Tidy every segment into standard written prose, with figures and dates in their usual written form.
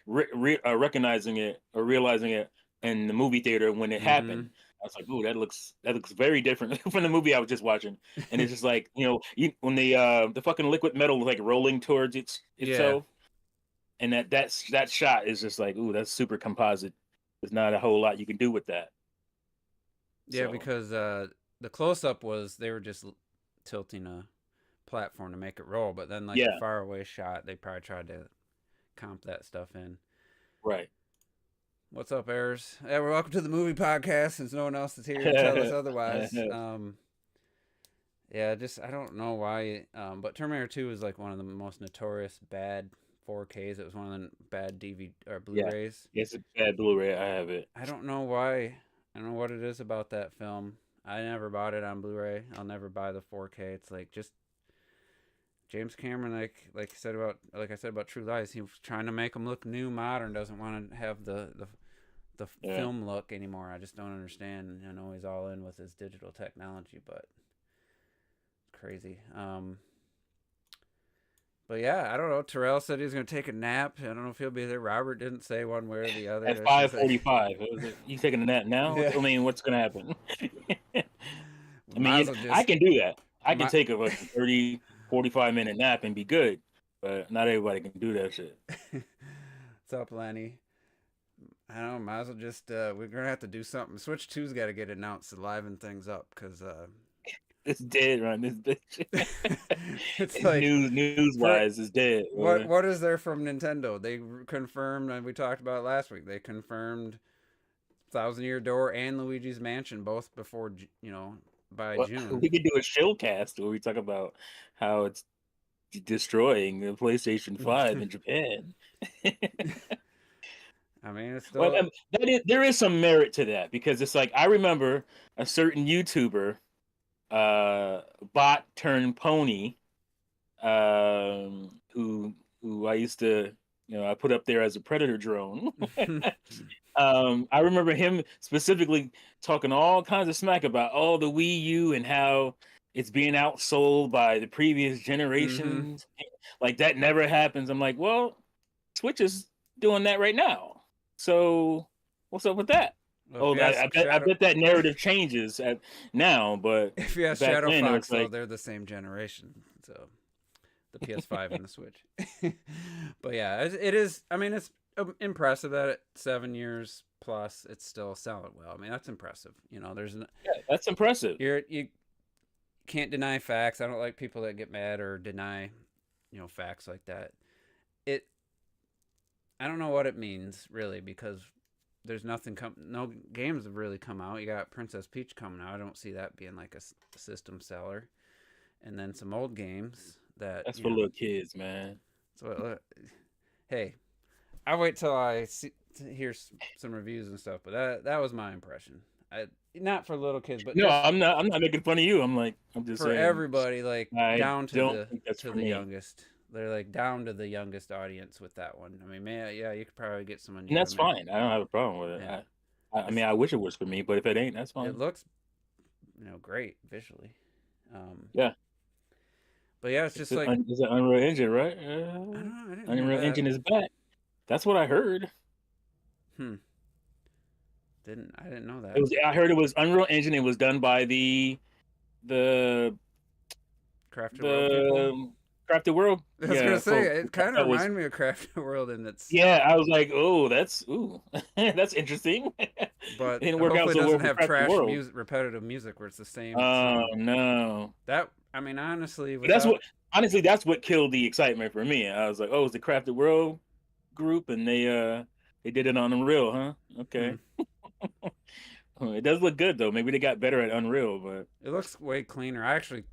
recognizing it or realizing it in the movie theater when it Mm-hmm. happened. I was like, "Ooh, that looks very different from the movie I was just watching." And it's just like, when the fucking liquid metal was like rolling towards Yeah. itself, and that shot is just like, "Ooh, that's super composite." There's not a whole lot you can do with that. Yeah, So because the close up was they were just tilting a platform to make it roll, but then like the yeah, far away shot, they probably tried to comp that stuff in. right. What's up, Errors? Yeah, we're welcome to the movie podcast. Since no one else is here to tell us otherwise. Yeah, just I don't know why, but Terminator 2 is like one of the most notorious bad 4Ks. It was one of the bad DVD or Yeah, Blu-rays. it's a bad Blu-ray. I have it. I don't know why. I don't know what it is about that film. I never bought it on Blu-ray. I'll never buy the 4K. It's like just James Cameron, like I said about True Lies, he was trying to make them look new, modern. Doesn't want to have the Yeah. film look anymore. I just don't understand. I know he's all in with his digital technology, but crazy. But yeah, I don't know. Terrell said he was going to take a nap. I don't know if he'll be there. Robert didn't say one way or the other. At That's just like, 5:45, you taking a nap now? yeah. I mean, what's gonna happen? I Might mean, as well I just can do that. I can my. take a fucking 30, 45 minute nap and be good, but not everybody can do that shit. What's up, Lenny? I don't know. Might as well just we're gonna have to do something. Switch Two's got to get announced to liven things up because It's dead, right? This bitch. it's like News for wise, it's dead. what is there from Nintendo? They confirmed, and we talked about it last week. They confirmed Thousand Year Door and Luigi's Mansion both before by Well, June. we could do a showcast where we talk about how it's destroying the PlayStation 5 in Japan. I mean, it's Well, still there is some merit to that because it's like I remember a certain YouTuber, bot turned pony, who I used to, I put up there as a predator drone. I remember him specifically talking all kinds of smack about the Wii U and how it's being outsold by the previous mm-hmm. generations. Like that never happens. I'm like, well, Switch is doing that right now. So what's up with that? Well, if Oh, you ask I Shadow, bet that narrative changes now, but if you ask back Shadow then it was Fox, though, like, they're the same generation. So the PS5 and the Switch. But yeah, it is. I mean, it's impressive that at 7 years plus, it's still selling well. I mean, that's impressive. yeah, that's impressive. You can't deny facts. I don't like people that get mad or deny, facts like that. It. I don't know what it means really because there's no games have really come out. You got Princess Peach coming out. I don't see that being like a system seller. And then some old games that That's for little kids, man. So hey, I wait till I hear some reviews and stuff. But that was my impression. Not for little kids, but No, just I'm not making fun of you. I'm just for saying everybody, like I down don't think that's to for the me. youngest. They're like down to the youngest audience with that one. I mean, man, yeah, you could probably get some And that's enjoyment. fine. I don't have a problem with it. Yeah, I mean, I wish it was for me, but if it ain't, that's it fine. looks great visually. Yeah, But yeah, it's just like it's an Unreal Engine, right? I don't know. I didn't hear Unreal that. Engine is back. That's what I heard. Hmm. I didn't know It that. was. I heard it was Unreal Engine. It was done by the Crafted World people. the Crafted World, I was gonna yeah, say folks. it kind of That was, reminded me of Crafted World, and it's yeah. I was like, oh, that's interesting. It but didn't work out hopefully it so well doesn't for have Crafted trash World. music, repetitive music where it's the same Oh song. no. That I mean, honestly, But that's without what honestly that's what killed the excitement for me. I was like, oh, it's the Crafted World group, and they did it on Unreal, huh? hmm, Okay. It does look good though. Maybe they got better at Unreal, but it looks way cleaner. I actually,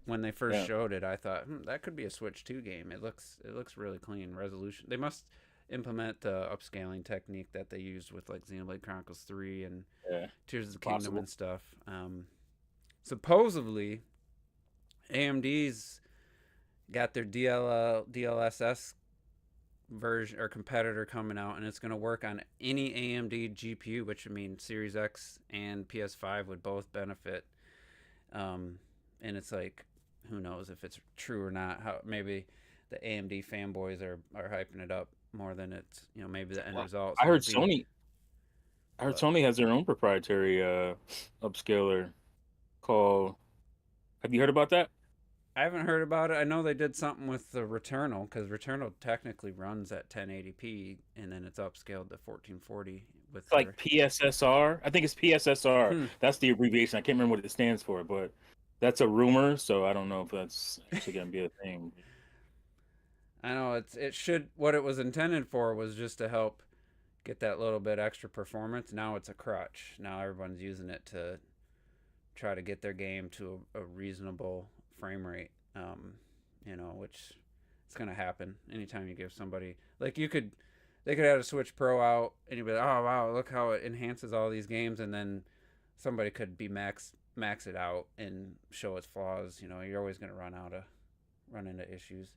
when they first yeah, showed it, I thought that could be a Switch 2 game. It looks really clean resolution. They must implement the upscaling technique that they used with like Xenoblade Chronicles 3 and yeah, Tears of the Kingdom possible. and stuff. Supposedly, AMD's got their DLSS version or competitor coming out, and it's going to work on any AMD GPU, which I mean Series X and PS5 would both benefit. And it's like, who knows if it's true or not? How maybe the AMD fanboys are hyping it up more than it's maybe the end Well, result's I gonna heard be. Sony. I heard But Sony has their own proprietary upscaler called. Have you heard about that? I haven't heard about it. I know they did something with the Returnal because Returnal technically runs at 1080p and then it's upscaled to 1440 with It's like their. PSSR. I think it's PSSR. Hmm. That's the abbreviation. I can't remember what it stands for, but that's a rumor. So I don't know if that's actually gonna be a thing. I know it should what it was intended for was just to help get that little bit extra performance. Now it's a crutch. Now everyone's using it to try to get their game to a reasonable frame rate. Which it's gonna happen anytime you give somebody like they could have a Switch Pro out and you'd be like, oh wow, look how it enhances all these games, and then somebody could be max it out and show its flaws. You're always gonna run into issues.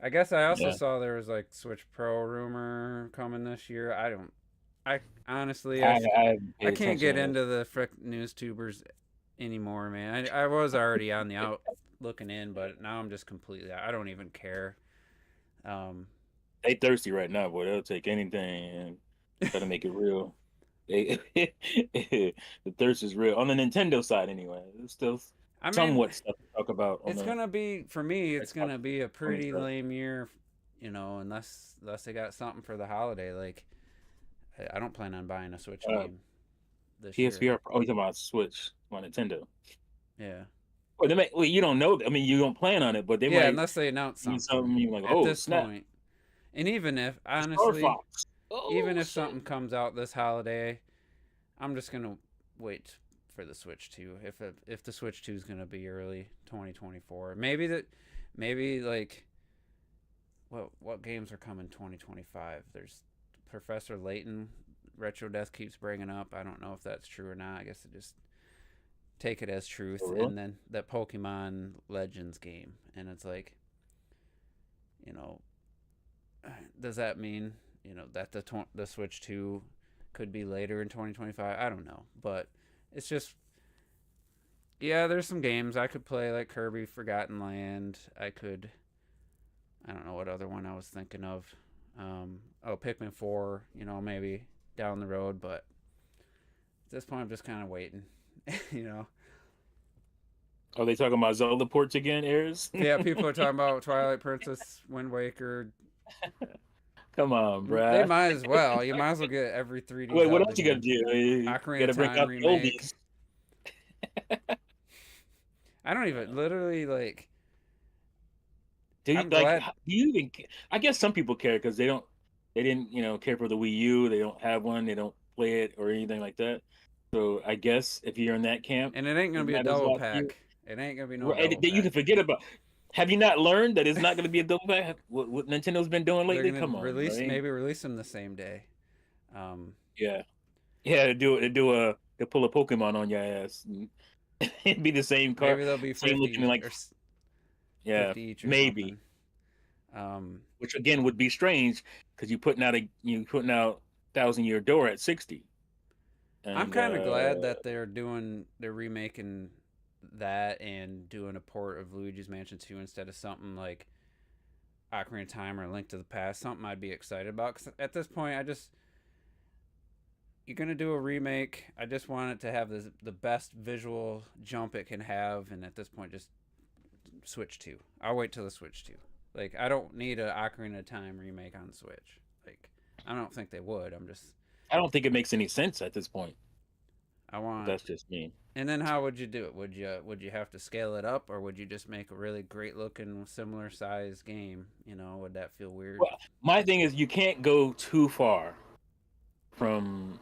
I guess I also Yeah, saw there was like Switch Pro rumor coming this year. I honestly, I haven't I paid can't attention get to that. into the frick news tubers anymore, man. I was already on the out looking in, but now I'm just completely. I don't even care. Um, They thirsty right now, boy. They'll take anything and try to make it real. They, the thirst is real on the Nintendo side, anyway. There's still I mean, somewhat stuff to talk about on it's the gonna be for me. It's Xbox gonna be a Sony pretty side. lame year, unless they got something for the holiday. Like I don't plan on buying a Switch Uh, game this year. PSVR. Oh, you talking about Switch on Nintendo? Yeah, Well, well, you don't know. I mean, you don't plan on it, but they yeah, might unless they announce do something something. You're like, at oh this snap, point. And even if Star honestly, Fox. even Oh if shit. something comes out this holiday, I'm just gonna wait for the Switch 2. If the Switch 2 is gonna be early 2024, maybe like what games are coming 2025? There's Professor Layton. Retro Death keeps bringing up. I don't know if that's true or not. I guess I just take it as truth. For real? And then that Pokemon Legends game, and it's like, you know, does that mean that the Switch 2 could be later in 2025? I don't know, but it's just yeah, there's some games I could play like Kirby Forgotten Land. I don't know what other one I was thinking of. Pikmin 4, maybe down the road, but at this point I'm just kind of waiting. you know. Are they talking about Zelda ports again, Airs? Yeah, people are talking about Twilight Princess, Wind Waker. Come on, They bruh. might as well. You might as well get every 3D Wait, what Zelda else you gotta game. do? You Ocarina gotta of bring Time out the remake. oldies. I don't even literally like. Do you I'm like? glad. Do you even? I guess some people care because they didn't, care for the Wii U. They don't have one. They don't play it or anything like that. So I guess if you're in that camp, And it ain't gonna it be a matters a double lot to you. pack. It ain't gonna be no Right, double that you can pack. forget about. Have you not learned that it's not going to be a double pack? What Nintendo's been doing They're lately? gonna Come on, right? maybe release them the same day. Um, Yeah, yeah. They pull a Pokemon on your ass. And it'd be the same car, maybe they'll be same looking 50 like or yeah, 50 each or maybe. something. Um, Which again would be strange because you putting out Thousand Year Door at 60, I'm and kind of glad that they're remaking that and doing a port of Luigi's Mansion 2 instead of something like Ocarina of Time or Link to the Past. Something I'd be excited about. 'Cause at this point, you're gonna do a remake. I just want it to have the best visual jump it can have, and at this point, just Switch 2. I'll wait till the Switch 2. Like I don't need a Ocarina of Time remake on Switch. Like I don't think they would. I don't think it makes any sense at this point. I want. That's just me. And then how would you do it? Would you have to scale it up, or would you just make a really great looking similar size game? Would that feel weird? Well, my thing is you can't go too far from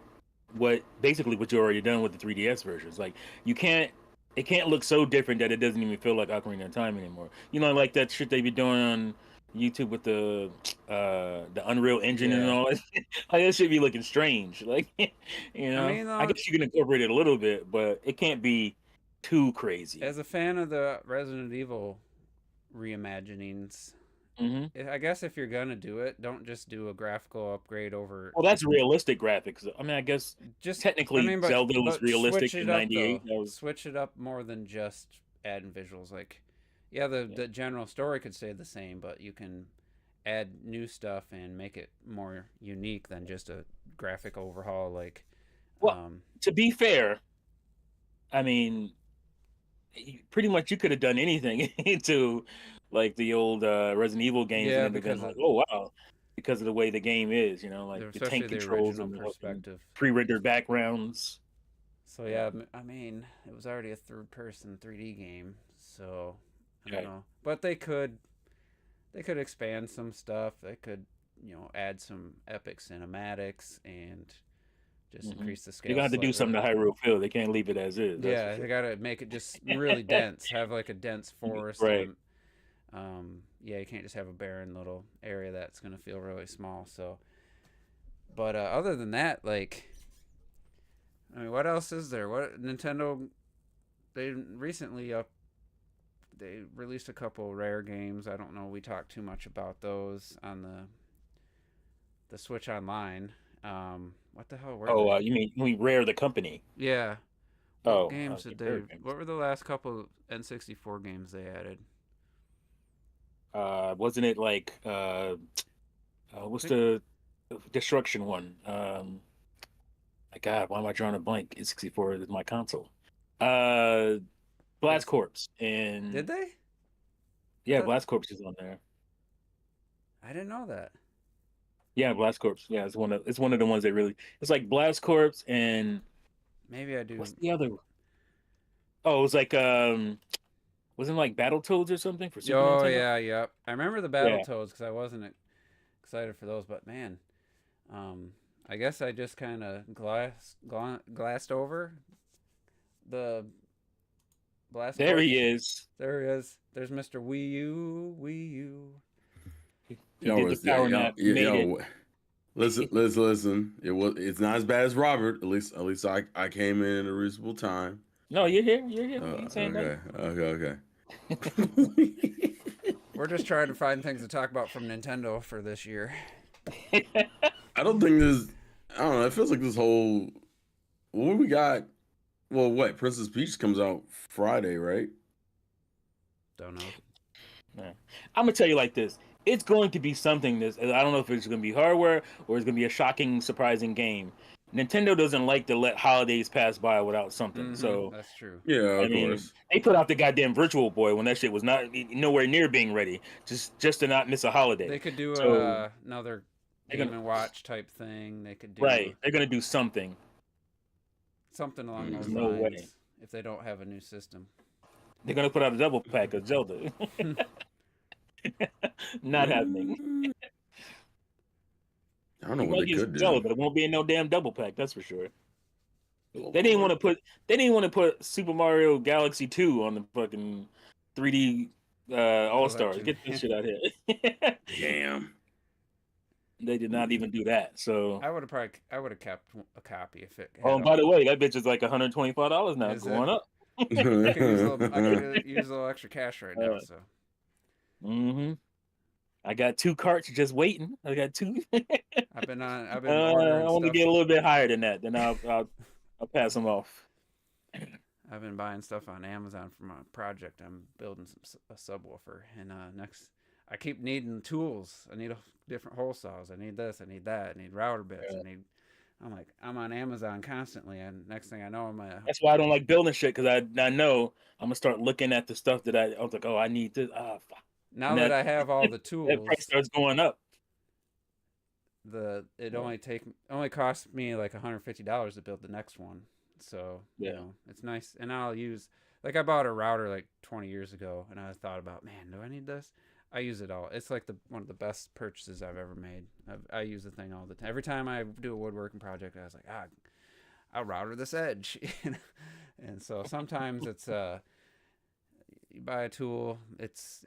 basically what you already done with the 3DS versions. Like you can't it can't look so different that it doesn't even feel like Ocarina of Time anymore. Like that shit they be doing on YouTube with the Unreal Engine and Yeah. all that. Like that should be looking strange. Like I mean, I guess you can incorporate it a little bit, but it can't be too crazy. as a fan of the Resident Evil reimaginings, Hmm. I guess if you're gonna do it, don't just do a graphical upgrade over. Well, that's realistic graphics. I mean, I guess Just, I technically mean, Zelda was but switch realistic it in up though. '98. That was Switch it up more than just adding visuals. Like, yeah, the yeah. the general story could stay the same, but you can add new stuff and make it more unique than just a graphic overhaul. Like, Well, to be fair, I mean, pretty much you could have done anything to like the old Resident Evil games, and yeah, it'd have been because like, oh wow, because of the way the game is, like the especially tank the controls original and the fucking perspective. pre-rendered backgrounds. So yeah, I mean, it was already a third-person 3D game, so I don't Right. know. But they could expand some stuff. They could, add some epic cinematics and just Hmm. increase the They're scale gonna have to do slightly. something to Hyrule Field. They can't leave it as is. That's for Yeah, sure. they gotta make it just really dense. Have like a dense forest Right. and yeah, you can't just have a barren little area that's gonna feel really small. So, but other than that, like, I mean, what else is there? What Nintendo? They recently they released a couple rare games. I don't know. We talked too much about those on the Switch Online. What the hell were Oh, they? you mean Rare the company? Yeah. What Oh, games okay, did they? Rare games. What were the last couple N64 games they added? Wasn't it like I what's think. the destruction one? My God, why am I drawing a blank? It's 64 is my console. Uh, Blast It's, Corps did and they? I yeah, thought Blast Corps is on there. I didn't know that. Yeah, Blast Corps. Yeah, it's one of the ones that really. It's like Blast Corps and Maybe I what's do. the other? Oh, it was like wasn't it like Battletoads or something for Super Oh Nintendo? yeah, yep. I remember the Yeah, Battletoads because I wasn't excited for those, but man, um, I guess I just kind of glassed over the Blast there Corps. he is. There he is. There's Mr. Wii U. Wii U. He Y'all did the was yeah, power y'all, nap, made it. listen. It's not as bad as Robert. At least I came in at a reasonable time. No, you're here. You're here. We ain't saying Okay. We're just trying to find things to talk about from Nintendo for this year. nothing. I don't think this. I don't know. It feels like this whole. What we got? Well, what Princess Peach comes out Friday, right? Don't know. Yeah. I'm gonna tell you like this. It's going to be something I don't know if it's going to be hardware or it's going to be a shocking, surprising game. Nintendo doesn't like to let holidays pass by without something. So, That's true. Yeah, I of mean, course. they put out the goddamn Virtual Boy when that shit was not nowhere near being ready, just to not miss a holiday. They could do So another they're Game gonna and Watch type thing. They could do right, they're gonna do something. something along Mm. those There's no way lines if they don't have a new system. they're gonna put out a double pack of Zelda. Not happening. Mm, I don't know You what might they get could some Zelda, do. but it won't be in no damn double pack. That's for sure. They didn't want to put Super Mario Galaxy 2 on the fucking 3D All Stars. Collection. Get this shit out here. Damn. They did not even do that. So, I would have kept a copy if it oh, had and all. by the way, that bitch is like $125 now, Is it? going up. I could use a little. I could use a little extra cash right now. So hmm I got 2 carts just waiting. I got 2. I've been I ordering want to stuff. get a little bit higher than that. Then I'll pass them off. I've been buying stuff on Amazon for my project. I'm building a subwoofer, and next I keep needing tools. I need different hole saws. I need this. I need that. I need router bits. I'm on Amazon constantly, and next thing I know, That's why I don't like building shit because I know I'm gonna start looking at the stuff that I was like, oh, I need this. Fuck. now And that I have all the that price tools, starts going up. it Yeah. only costs me like $150 to build the next one. So Yeah. it's nice, and I'll use like I bought a router like 20 years ago, and I thought about, man, do I need this? I use it all. It's like one of the best purchases I've ever made. I use the thing all the time. Every time I do a woodworking project, I was like, I'll router this edge, and so sometimes it's you buy a tool, it's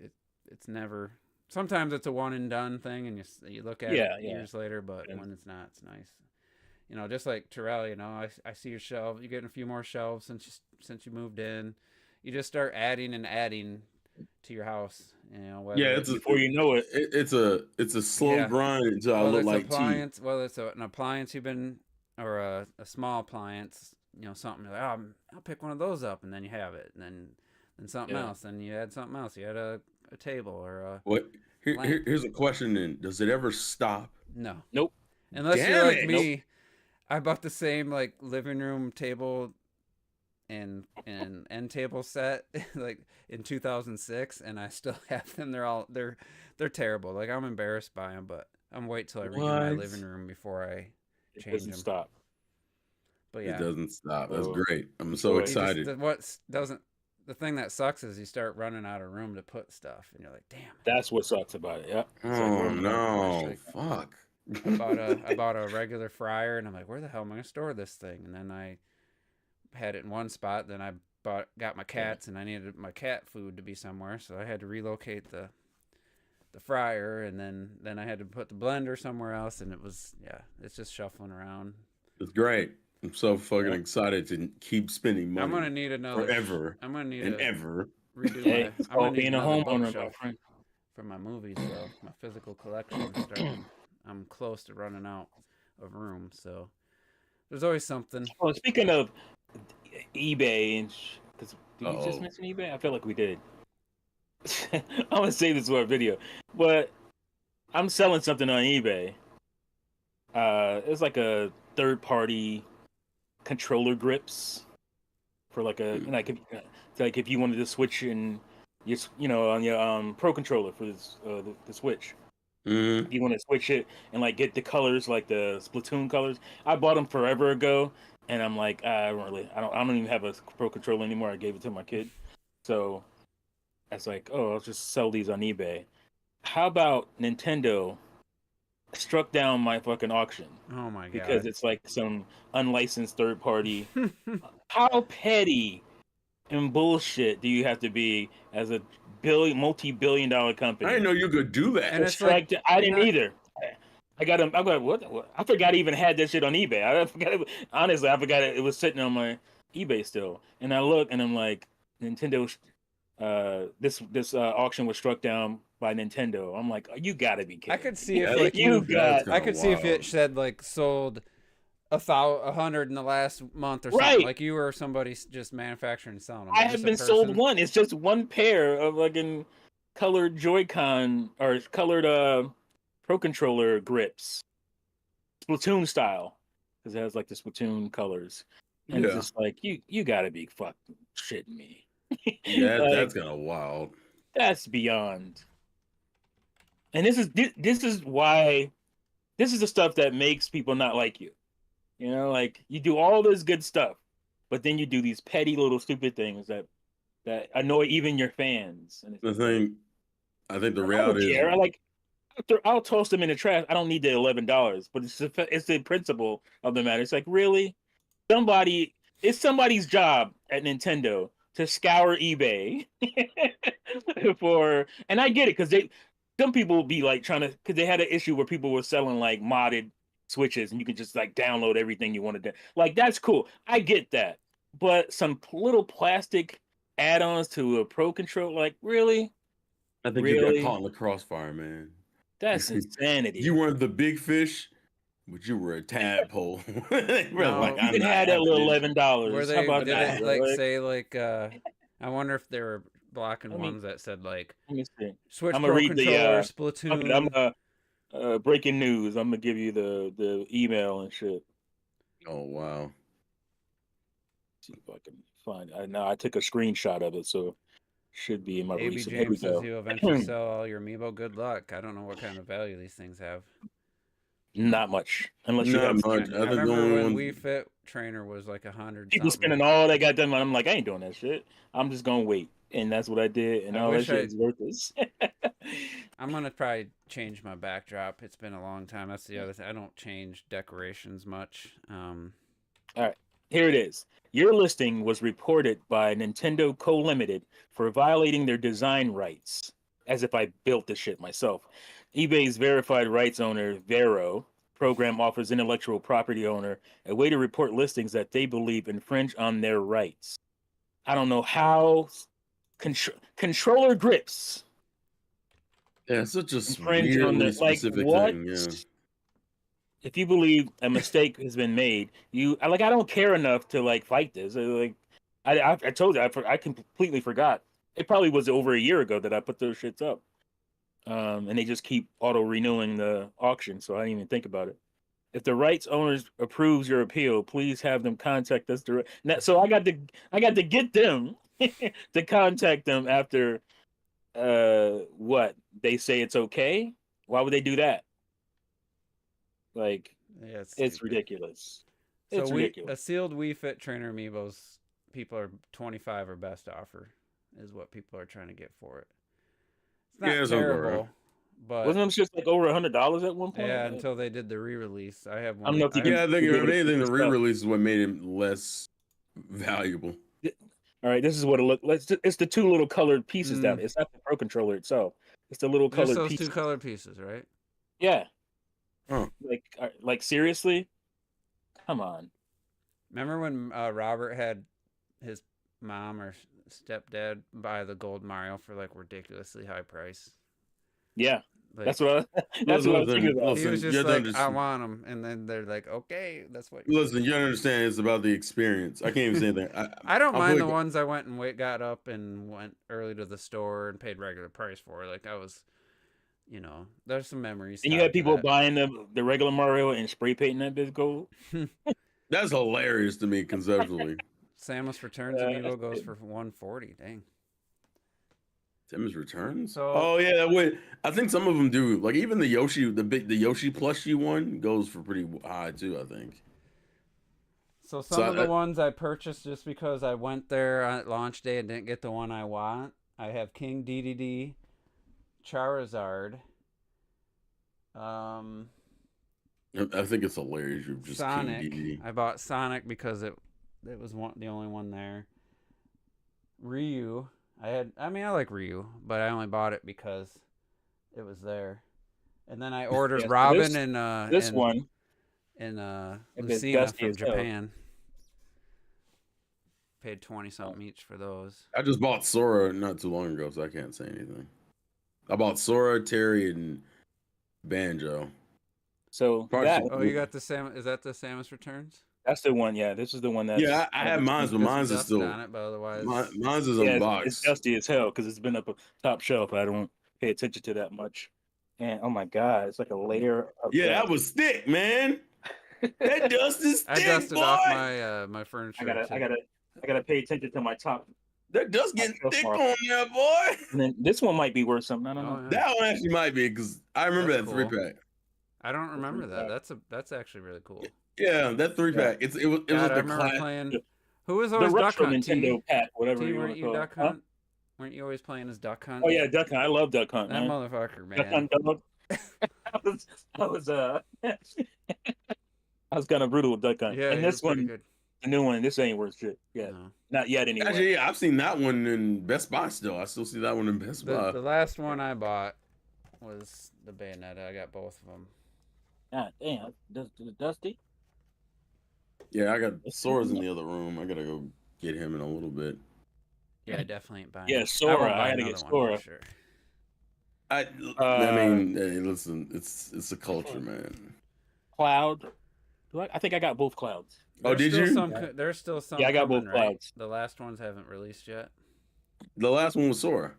never. Sometimes it's a one and done thing, and you look at it Yeah. years later. But Yeah. when it's not, it's nice. Just like Terrell, I see your shelf. You're getting a few more shelves since you moved in. You just start adding and adding to your house. Yeah, Whether Before you know it, it's a slow yeah, grind until I whether look it's like T. whether it's an appliance or a small appliance, something you're like, oh, I'll pick one of those up, and then you have it, and then something yeah. else, then you add something else. You add a table or a What Here's a question then. Does it ever stop? No. Nope. Unless you're Damn like it. me, I bought the same like living room table and end table set like in 2006, and I still have them. They're terrible. Like I'm embarrassed by them, but I'm wait till I redo my What? living room before I It change doesn't them. stop. But It yeah, doesn't stop. That's So, great. I'm so enjoy. you just excited. what doesn't the thing that sucks is you start running out of room to put stuff, and you're like, damn. That's what sucks about it. Yeah. It's like, Oh where am I gonna put this no! shit? Fuck. I bought a regular fryer, and I'm like, where the hell am I gonna store this thing? And then I had it in one spot. Then I got my cats, and I needed my cat food to be somewhere, so I had to relocate the fryer, and then I had to put the blender somewhere else, and it's just shuffling around. It's great. I'm so fucking Yeah. excited to keep spending money I'm gonna need another forever I'm gonna need and to ever. redo Hey, my. it's I'm gonna called need being a another homeowner, my bookshelf friend. for my movies though. My physical collection is starting. I'm close to running out of room, so there's always something. Oh, speaking of eBay, and because did you just Uh-oh. mention eBay? I feel like we did. I'm gonna save this for a video, but I'm selling something on eBay. It's like a third-party controller grips for like a like if you wanted to switch in on your Pro controller for this the Switch. Mhm. If you want to switch it and like get the colors like the Splatoon colors, I bought them forever ago, and I'm like, I don't even have a Pro controller anymore. I gave it to my kid, so I was like, oh, I'll just sell these on eBay. How about Nintendo struck down my fucking auction Oh my god! because it's like some unlicensed third party? How petty and bullshit do you have to be as a multi-billion-dollar company? I didn't know you could do that. And it's like, I you're didn't not- either. I got them. I got what? I forgot I even had that shit on eBay. I forgot. Honestly, I forgot it was sitting on my eBay still. And I look, and I'm like, Nintendo. This auction was struck down by Nintendo. I'm like, you gotta be kidding. I could see if Yeah, like you got. I could see if it wild. said like sold 100 in the last month or something. Right. Like you or somebody just manufacturing and selling them. I Just have a been sold person. one. It's just one pair of fucking colored Joy-Con or colored Pro controller grips, Splatoon style, because it has like the Splatoon colors. And it's Yeah. just like you gotta be fucking shitting me. Yeah, Like, that's kind of wild. that's beyond. And this is why this is the stuff that makes people not like you. You know, like you do all this good stuff, but then you do these petty little stupid things that annoy even your fans. And it's The just like, thing, I think the I don't reality is, care. I'll toss them in the trash. I don't need the $11, but it's the principle of the matter. It's like, really, it's somebody's job at Nintendo to scour eBay and I get it because some people will be like trying to, because they had an issue where people were selling like modded Switches and you can just like download everything you wanted to. Like that's cool. I get that, but some little plastic add-ons to a Pro controller, like really? I think you Really? got caught in the crossfire, man. That's insanity. You weren't the big fish, but you were a tadpole. They were No, like, you You I'm can not have that having little this. $11. Were How they about did that? it like Like, say like I wonder if they were blocking Let me- ones that said like let me see. Switch I'ma Pro read the, controller, Fuck it, Splatoon. I'm breaking news. I'm gonna give you the email and shit. Oh wow. See if I can find it. Now I took a screenshot of it, so AB should be in my recent. Here we James says go. he'll eventually sell all your amiibo. Good luck. I don't know what kind of value these things have. Not much, unless you Not have much. I I think the remember only when one. Wii Fit trainer was like 100 people something. spending all they got done. I'm like, I ain't doing that shit. I'm just gonna wait, and that's what I did. And I all that wish shit I- is worthless. I'm gonna probably change my backdrop. It's been a long time. That's the other thing. I don't change decorations much. Here it is. Your listing was reported by Nintendo Co. Limited for violating their design rights. As if I built this shit myself. eBay's verified rights owner, Vero, program offers intellectual property owner a way to report listings that they believe infringe on their rights. I don't know how controller grips Yeah, it's such a infringe on weirdly the like specific what? thing. Yeah. If you believe a mistake has been made, I don't care enough to like fight this. Like I told you I completely forgot. It probably was over a year ago that I put those shits up. and they just keep auto renewing the auction. So I didn't even think about it. If the rights owners approves your appeal, please have them contact us direct. So I got to get them to contact them after what they say it's okay. Why would they do that? Like, Yeah, it's stupid. ridiculous. So It's a ridiculous. sealed Wii Fit trainer amiibos, people are 25 or best offer is what people are trying to get for it. It's not Yeah, sounds about right. terrible, but Wasn't them just like over $100 at one point? yeah, until they did the re-release. I have I one. don't know if you can. Yeah, I think you if can anything, the stuff. re-release is what made it less valuable. All right, this is what it looks. It's the two little colored pieces down. It's not the Pro Controller itself. It's the little Just colored those pieces. two colored pieces, right? Yeah. Huh. Like seriously? Come on. Remember when Robert had his mom or stepdad buy the gold Mario for like ridiculously high price? Yeah. Like, That's what I was thinking about. he was you just have to like, I understand- want them, and then they're like, okay, that's what. Listen, you don't understand. It's about the experience. I can't even say anything. I don't I mind feel the like- ones I went and got up and went early to the store and paid regular price for. Like I was, there's some memories. And you tied had to people that. buying the regular Mario and spray painting that bit gold. That's hilarious to me conceptually. Samus Returns amiibo goes for 140. Dang. Samus Returns. So- Oh yeah, wait. I think some of them do. Like even the Yoshi, the Yoshi plushie one goes for pretty high too. I think. So some of the ones I purchased just because I went there at launch day and didn't get the one I want. I have King DDD, Charizard, I think it's hilarious. You're just Sonic. King DDD. I bought Sonic because it was the only one there. Ryu. I like Ryu, but I only bought it because it was there. And then I ordered Yeah, so Robin this and one. and If it's Lucina dusty from as hell. Japan. Paid 20 something each for those. I just bought Sora not too long ago, so I can't say anything. I bought Sora, Terry, and Banjo. So Probably that, should- Oh, you got the Sam? Is that the Samus Returns? that's the one. Yeah, this is the one. Yeah, I have mine, but mine's is Dust still on it, but otherwise, mine's is Yeah, unboxed. it's dusty as hell because it's been up a top shelf. I don't pay attention to that much. And oh my god, it's like a layer of Yeah, that was thick, man. That dust is I thick, dusted boy. off my my furniture. I gotta pay attention to my top. That dust getting so thick far. on there, boy. And then this one might be worth something. I don't know. Oh, yeah. That one actually might be because I remember That's that three cool. pack. I don't remember that. pack. That's actually really cool. Yeah, that three pack. It was God, I the remember class. playing. Who was The always Duck retro Hunt? Nintendo T? pack, whatever T, you want weren't to you call it. Duck Huh? Hunt? Weren't you always playing as Duck Hunt? Oh yeah, Duck Hunt. I love Duck Hunt. That Man. motherfucker, Duck man. Hunt dog. I was I was kind of brutal with Duck Hunt. Yeah, and he was this pretty one, good. the new one, this ain't worth shit. Yeah, No. not yet anyway. Actually, yeah, I've seen that one in Best Buy still. I still see that one in Best Buy. The last one I bought was the Bayonetta. I got both of them. God damn, Dusty. Yeah, I got Sora's in the other room. I gotta go get him in a little bit. Yeah, I definitely ain't buying. Yeah, it. Sora, won't buy I gotta get another one Sora. for sure. I mean, hey, listen, it's a culture, man. Cloud. I think I got both clouds. Oh, There's did still you? There's still some. Yeah, I got both coming, right? clouds. The last ones haven't released yet. The last one was Sora.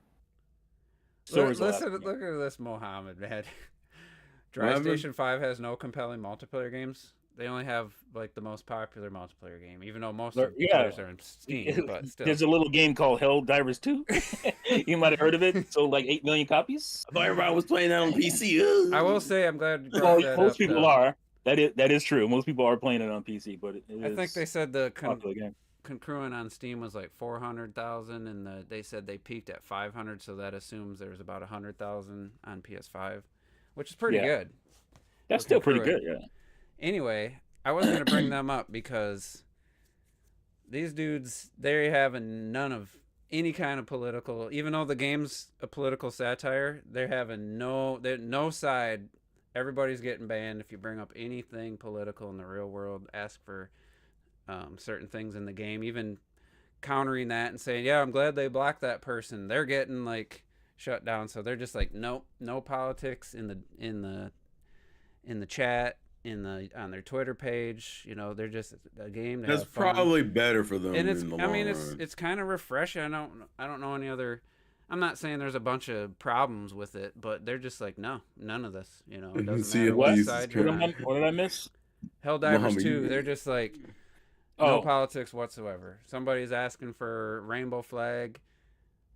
Sora's the last Listen, one. look at this, Mohammed, man. What Dry happened? Station 5 has no compelling multiplayer games. They only have like the most popular multiplayer game, even though most of the Yeah. players are in Steam. But still, There's a little game called Hell Divers 2. You might have heard of it. Sold like 8 million copies. I thought everybody was playing that on PC. I will say I'm glad. You Well, brought that most up, people though. are. That is true. Most people are playing it on PC, but it is I think they said the a popular game. concurrent on Steam was like 400,000, and they said they peaked at 500, so that assumes there's about 100,000 on PS5, which is pretty Yeah. good. That's still pretty Concurrent. good, yeah. Anyway, I wasn't gonna bring them up because these dudes, they have none of any kind of political. Even though the game's a political satire, they're having no side. Everybody's getting banned if you bring up anything political in the real world. Ask for certain things in the game, even countering that and saying, "Yeah, I'm glad they blocked that person." They're getting like shut down, so they're just like, "Nope, no politics in the chat, on their Twitter page." They're just a game to That's have fun. probably better for them. And in the long run. it's kind of refreshing. I don't know any other. I'm not saying there's a bunch of problems with it, but they're just like, no, none of this. You know, it doesn't Sea matter of what What? Thieves is side you're crazy. on. What did I miss? Helldivers Muhammad, 2, they're just like, no Oh, politics whatsoever. Somebody's asking for rainbow flag.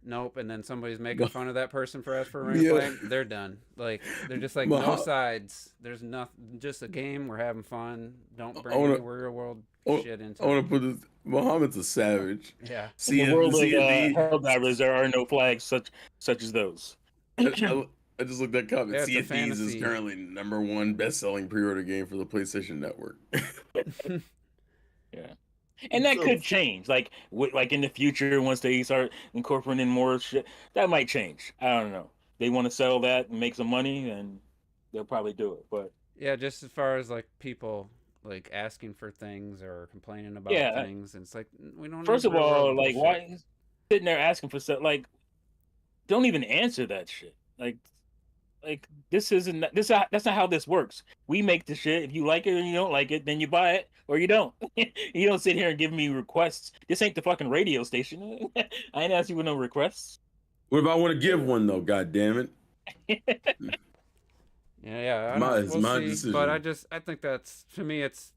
Nope. And then somebody's making fun of that person for asking for a rainbow Yeah. flag. They're done. Like, they're just like, no Muhammad, sides. There's nothing. Just a game. We're having fun. Don't I bring wanna, any real world I shit into wanna it. put this. Muhammad's a savage. Yeah. in the world of The Helldivers, there are no flags such as those. I just looked at comment. Yeah, it's Sea a of Thieves is fantasy. currently #1 best-selling pre-order game for the PlayStation Network. Yeah. And that So- could change, like like in the future, once they start incorporating more shit, that might change. I don't know. They want to sell that and make some money, and they'll probably do it. But Yeah, just as far as like people like asking for things or complaining about Yeah. things, and it's like we don't. first need of real all, world like, bullshit. why is sitting there asking for stuff? Like, don't even answer that shit. Like this isn't this. That's not how this works. We make the shit. If you like it or you don't like it, then you buy it or you don't. You don't sit here and give me requests. This ain't the fucking radio station. I ain't asking you for no requests. What if I want to give one though? God damn it! Yeah, I My- don't, it's we'll my see. But decision. I think that's, to me, it's,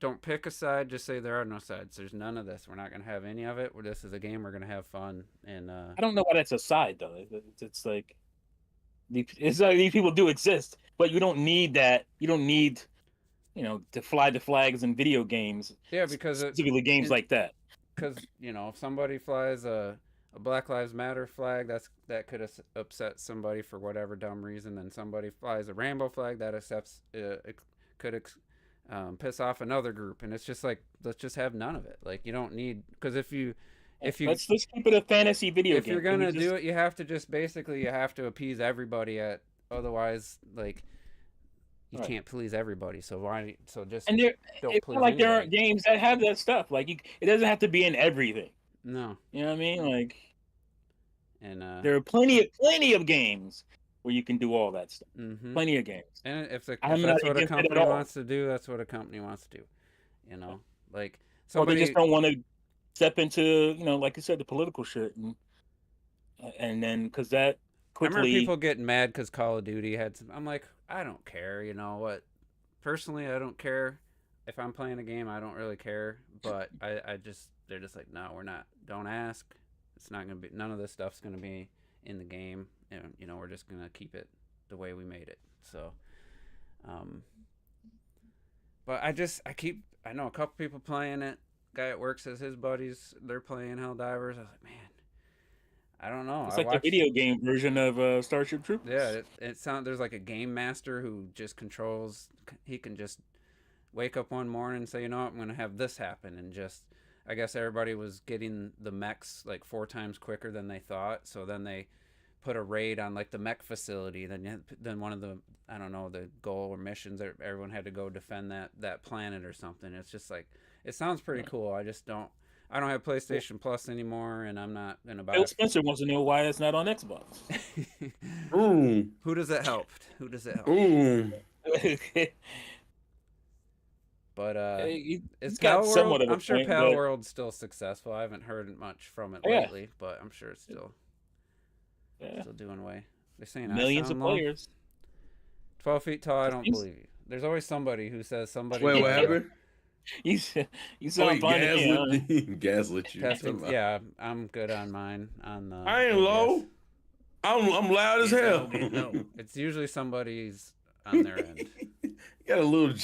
don't pick a side. Just say there are no sides. There's none of this. We're not gonna have any of it. This is a game. We're gonna have fun. And I don't know why that's a side though. It's like it's like these people do exist, but you don't need that. You don't need, to fly the flags in video games, yeah, because specifically games like that. if somebody flies a Black Lives Matter flag, that could upset somebody for whatever dumb reason. Then somebody flies a rainbow flag that could piss off another group, and it's just like, let's just have none of it. Like, you don't need, because if you Let's keep it a fantasy video if game. you're Can we gonna just- do it, you have to just basically appease everybody. Otherwise, like, you Right. can't please everybody. So why? So just and there, don't it's please not like there aren't anybody. games that have that stuff. Like it doesn't have to be in everything. No. You know what I mean? Like And there are plenty of games where you can do all that stuff. mhm. Plenty of games. And if I'm that's not what a against it at company all. wants to do, that's what a company wants to do. Like Or they somebody. just don't want to step into, like you said, the political shit, and then because that I remember quickly. people getting mad because Call of Duty had some. I'm like, I don't care. You know what? Personally, I don't care. If I'm playing a game, I don't really care. But they're just like, no, we're not. Don't ask. It's not gonna be. None of this stuff's gonna be in the game, and we're just gonna keep it the way we made it. So, but I know a couple people playing it. Guy at work says his buddies they're playing Helldivers. I was like, man, I don't know. It's I like watched, the video game version of Starship Troopers. yeah, it sounds there's like a game master who just controls. He can just wake up one morning and say, you know what, I'm gonna have this happen, and just I guess everybody was getting the mechs like 4 times quicker than they thought. So then they put a raid on like the mech facility. Then one of the I don't know the goal or missions everyone had to go defend that planet or something. It's just like it sounds pretty cool. I just don't. I don't have PlayStation Plus anymore, and I'm not gonna buy Phil it. Spencer wants to know why it's not on Xbox. Ooh, Who does it help? Who does it help? ooh. But He's it's got Pal somewhat World. of a I'm sure point, Pal but- World's still successful. I haven't heard much from it Oh, yeah. lately, but I'm sure it's still Yeah. doing away. They're saying Millions I of sound low. players. 12 feet tall. I don't Seems- believe you. There's always somebody who says somebody. Wait, what happened? You Oh, sound he fine to me, huh? gaslit, gaslit you. Testing. Yeah, I'm good on mine. On the. I ain't OBS. low. I'm loud as hell. It's usually somebody's on their end. Got a little.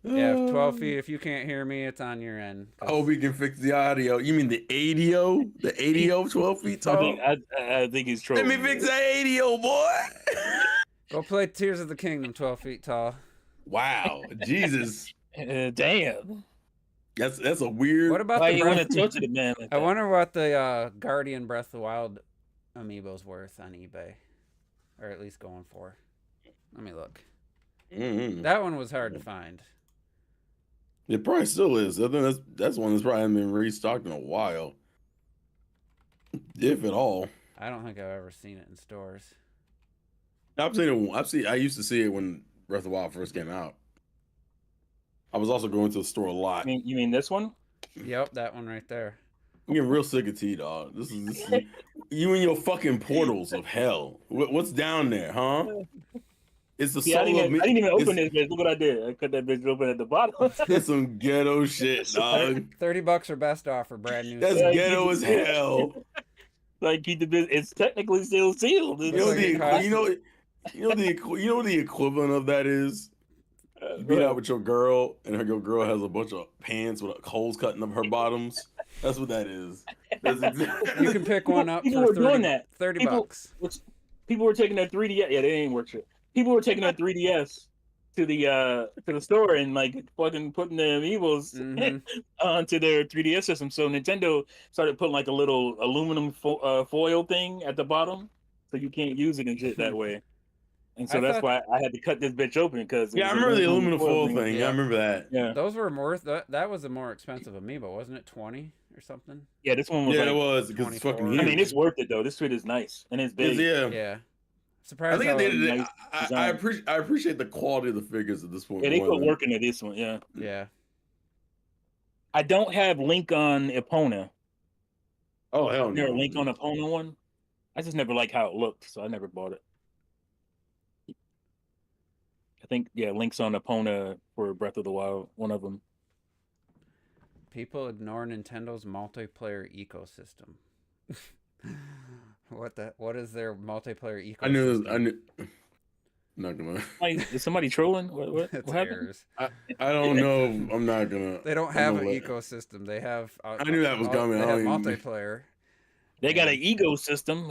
Yeah, 12 feet. If you can't hear me, it's on your end. 'cause- I hope we can fix the audio. You mean the ADO? The ADO 12 feet I tall? think, I think he's Let trolling. me fix that ADO, boy. Go play Tears of the Kingdom. 12 feet tall. Wow, Jesus, Damn. that's a weird. What about Why the you want Breath? to torture the man like I that? wonder what the Guardian Breath of the Wild amiibo's worth on eBay, or at least going for. Let me look. Mhm. That one was hard to find. It probably still is. I think that's one that's probably been restocked in a while, if at all. I don't think I've ever seen it in stores. I've seen it. I used to see it when Breath of the Wild first came out. I was also going to the store a lot. You mean this one? Yep, that one right there. I'm getting real sick of T, dog. This is you and your fucking portals of hell. What's down there, huh? It's the See, I soul of me. didn't even open It's, this bitch. Look what I did. I cut that bitch open at the bottom. it's some ghetto shit, dog. $30 or best offer, brand new. That's set. ghetto as hell. Like keep the business. It's technically still sealed. You Looks know like it costs- you know what the equivalent of that is? You meet out with your girl, and your girl has a bunch of pants with holes cutting up her bottoms. That's what that is. That's exactly. You can pick one up People for were 30, doing that. 30 People- bucks. People were taking their 3DS. Yeah, they didn't work shit. People were taking their 3DS to the store and like fucking putting the amiibos Mhm. onto their 3DS system. So Nintendo started putting like a little aluminum foil thing at the bottom, so you can't use it and shit that way. And so I that's thought- why I had to cut this bitch open because Yeah, I remember the aluminum foil thing. Yeah, I remember that. Yeah, Those were worth that was a more expensive amiibo, wasn't it? 20 or something? yeah. This one was Yeah, like, it was because it's fucking 24. huge. I mean, it's worth it though. This shit is nice and it's big. yeah. Yeah. I Surprised think at how the end of the day, nice I design. appreciate the quality of the figures at this point. Yeah, they more put than- work into this one. Yeah, yeah. I don't have Link on Epona. Oh hell There no! a Link on Epona one. I just never liked how it looked, so I never bought it. I think Link's on Epona for Breath of the Wild, one of them. People ignore Nintendo's multiplayer ecosystem. What is their multiplayer ecosystem? I knew. I'm not gonna. Is somebody trolling? What It's happened? errors. I don't know. I'm not gonna. They don't I'm have gonna an let- ecosystem. They have. I knew that was coming. They I have don't even- multiplayer They got an ego system.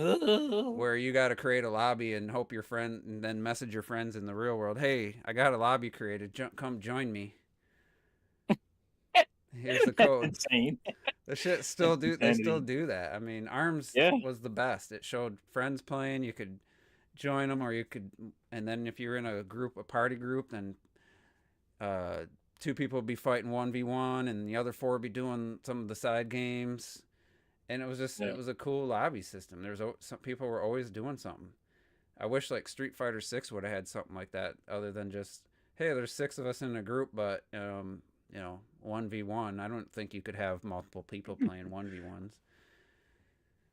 where you got to create a lobby and hope your friend, and then message your friends in the real world. Hey, I got a lobby created. Come join me. Here's the code. Insane. The shit still do. They still Insanity. do that. I mean, Arms Yeah. was the best. It showed friends playing. You could join them, or you could, and then if you're in a party group, then 2 people would be fighting 1v1, and the other 4 would be doing some of the side games. And it was just it was a cool lobby system. Some people were always doing something. I wish like Street Fighter 6 would have had something like that, other than just, hey, there's 6 of us in a group, but 1v1. I don't think you could have multiple people playing 1v1s.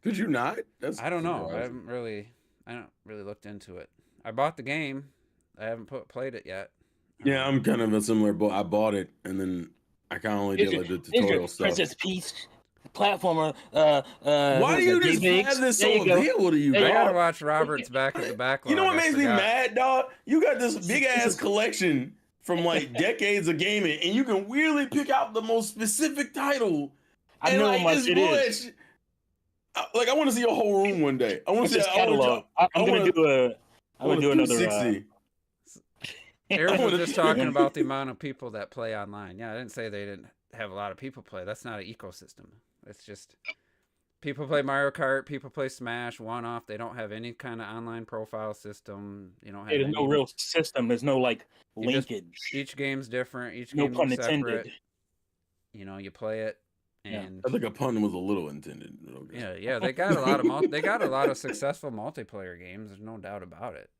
Could you not? That's I don't know. I surprising. haven't really looked into it. I bought the game. I haven't played it yet. Yeah, I'm kind of a similar boat. I bought it and then I kind of only did like the Here's tutorial your stuff. Princess Peach platformer. Why do you just have this so available to you, There you I dog? gotta watch Robert's back at the backlog. You know what I makes me forgot. mad, dog? You got this big ass collection from like decades of gaming, and you can weirdly pick out the most specific title. I And know like how much this it is. bullshit- Like I want to see your whole room one day. I want It's to see. just catalog. I'm gonna do another. 360. Aaron I was wanna just do talking one. about the amount of people that play online. Yeah, I didn't say they didn't have a lot of people play. That's not an ecosystem. It's just people play Mario Kart, people play Smash, one-off. They don't have any kind of online profile system. You don't have There's no any- real system. There's no like You just- linkage. Each game's different. Each No game's pun separate. intended. You play it, Yeah. and I think a pun was a little intended. yeah, they got a lot of they got a lot of successful multiplayer games. There's no doubt about it.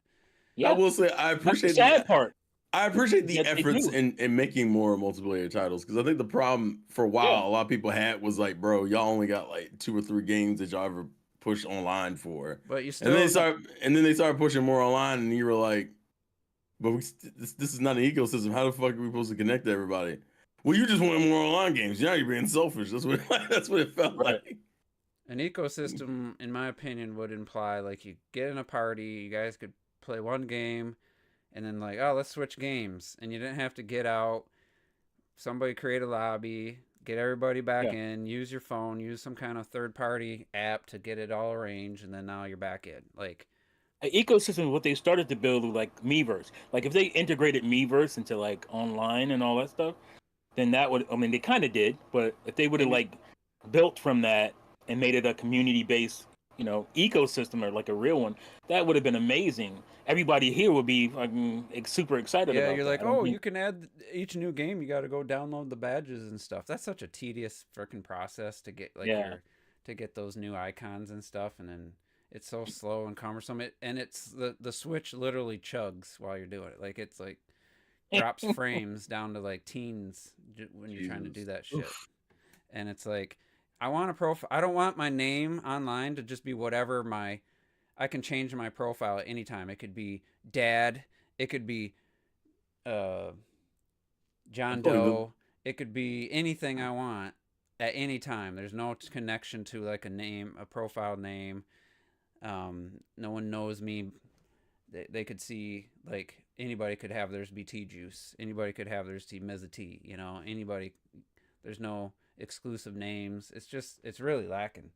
Yeah, I will say I that's the appreciate sad part. I appreciate the Yes, they efforts do. in making more multiplayer titles because I think the problem for a while Yeah. a lot of people had was like, bro, y'all only got like 2 or 3 games that y'all ever push online for, But you still and then they started pushing more online, and you were like, but this is not an ecosystem. How the fuck are we supposed to connect to everybody? Well, you just want more online games. Now you're being selfish. That's what that's what it felt Right. like. An ecosystem, in my opinion, would imply like you get in a party, you guys could play one game, and then like, oh, let's switch games, and you didn't have to get out. Somebody create a lobby, get everybody back in, use your phone, use some kind of third-party app to get it all arranged, and then now you're back in. Like, An ecosystem is what they started to build with like Miiverse. Like if they integrated Miiverse into like online and all that stuff, then that would, I mean, they kind of did, but if they would have like built from that and made it a community-based, ecosystem or like a real one, that would have been amazing. Everybody here would be fucking super excited yeah, about you're that. like, I don't oh, think- you can add each new game. You got to go download the badges and stuff. That's such a tedious freaking process to get to get those new icons and stuff, and then it's so slow and cumbersome. It's the Switch literally chugs while you're doing it. Like it's like drops frames down to like teens when you're trying to do Jesus. that shit. And it's like I want a profile. I don't want my name online to just be whatever my. I can change my profile at any time. It could be Dad. It could be John Doe. It could be anything I want at any time. There's no connection to like a name, a profile name. No one knows me. They could see like anybody could have theirs be tea juice. Anybody could have theirs be Mezza tea. You know, anybody. There's no exclusive names. It's really lacking.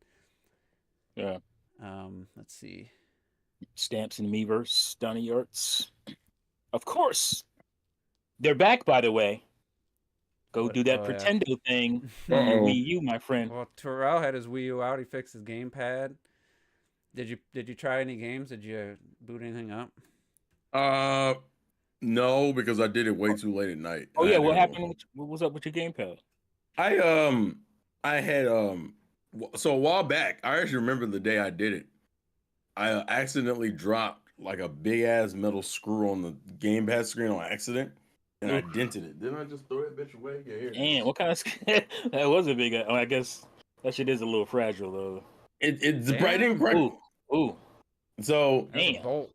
Yeah. Let's see. Stamps and Meverse, Donnie Yarts. Of course. They're back, by the way. Go do that Pretendo thing on your Wii U, my friend. Well, Terrell had his Wii U out. He fixed his gamepad. Did you try any games? Did you boot anything up? No, because I did it way too late at night. Oh yeah, what happened? What was up with your gamepad? I had so a while back, I actually remember the day I did it. I accidentally dropped like a big ass metal screw on the gamepad screen on accident, and I dented it. Didn't I just throw that bitch away? Yeah, here. Damn, what kind of that was a big? I guess that shit is a little fragile though. It's didn't break. Ooh. So damn.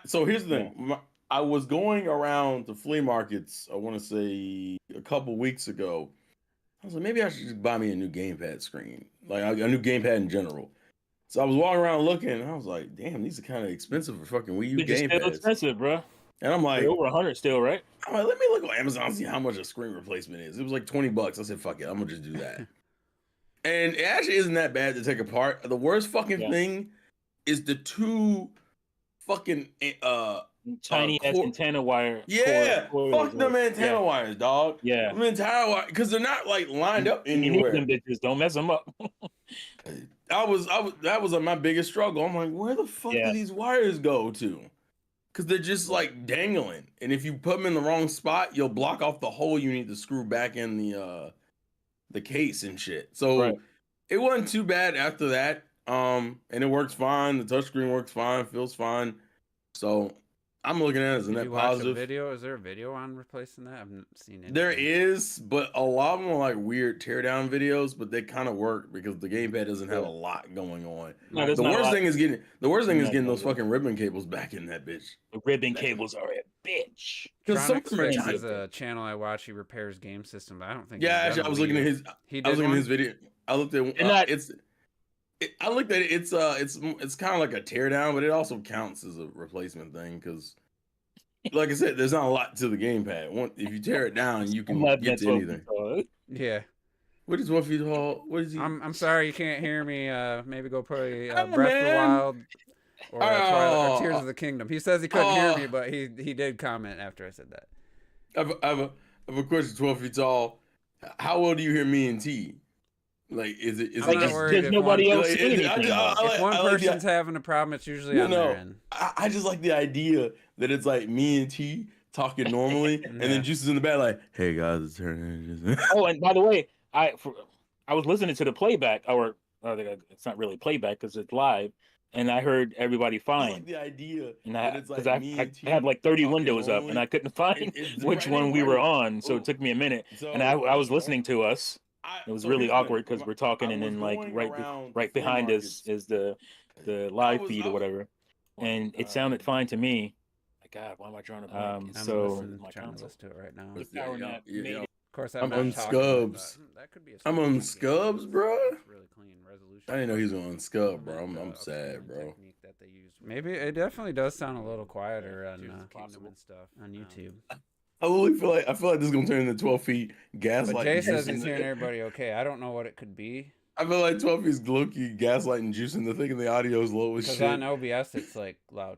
So here's the thing. I was going around to flea markets. I want to say a couple weeks ago. I was like, maybe I should just buy me a new gamepad screen, like a new gamepad in general. So I was walking around looking, and I was like, damn, these are kind of expensive for fucking Wii U gamepads. Still expensive, bro. And I'm like, they're over 100 still, right? I'm like, let me look on Amazon and see how much a screen replacement is. It was like $20. I said, fuck it, I'm gonna just do that. And it actually isn't that bad to take apart. The worst fucking thing is the two fucking tiny ass antenna wire. Yeah, fuck them antenna wires, dog. Yeah, them antenna wires, because they're not like lined up anywhere. Them bitches, don't mess them up. That was my biggest struggle. I'm like, where the fuck do these wires go to? Because they're just like dangling, and if you put them in the wrong spot, you'll block off the hole you need to screw back in the case and shit. So it wasn't too bad after that. And it works fine. The touchscreen works fine, feels fine. So I'm looking at it as a net positive. Video? Is there a video on replacing that? I've not seen anything. There is, but a lot of them are like weird teardown videos, but they kind of work because the gamepad doesn't have a lot going on. No, the worst thing is getting those fucking ribbon cables back in that bitch. The ribbon cables are a bitch. Because Tronics is a channel I watch. He repairs game systems. I don't think. Yeah, actually, I was looking at his. I was looking at his video. I looked at. I looked at it. It's kind of like a teardown, but it also counts as a replacement thing because, like I said, there's not a lot to the gamepad. If you tear it down, you can get to anything. Yeah. What is 1 feet tall? What is he? I'm sorry you can't hear me. Maybe go play Breath of the Wild or Twilight or Tears of the Kingdom. He says he couldn't hear me, but he did comment after I said that. I have a question. 12 feet tall. How well do you hear me and T? Like, is it? I'm not worried. There's nobody else. If one person's like having a problem, it's usually on their end. I just like the idea that it's like me and T talking normally, and then Juice is in the back like, "Hey guys, it's turning." Oh, and by the way, I was listening to the playback, or it's not really playback because it's live, and I heard everybody fine. I like the idea, and I had like 30 windows up, and I couldn't find which one we were on, so it took me a minute, and I was listening to us. It was really awkward because we're talking, and then like right behind us is the live feed or whatever, and it sounded fine to me. My God, why am I trying to? I'm trying to listen to it right now. Of course, I'm on Scubs. I'm on Scubs, bro. Really clean resolution. I didn't know he was on Scub, bro. I'm sad, bro. Maybe it definitely does sound a little quieter on Kingdom and stuff on YouTube. I feel like this is gonna turn into 12 feet gaslighting. But Jay says he's hearing everybody okay. I don't know what it could be. I feel like 12 feet's low-key gaslighting Juice into thinking the audio is low as shit. Because on OBS it's like loud.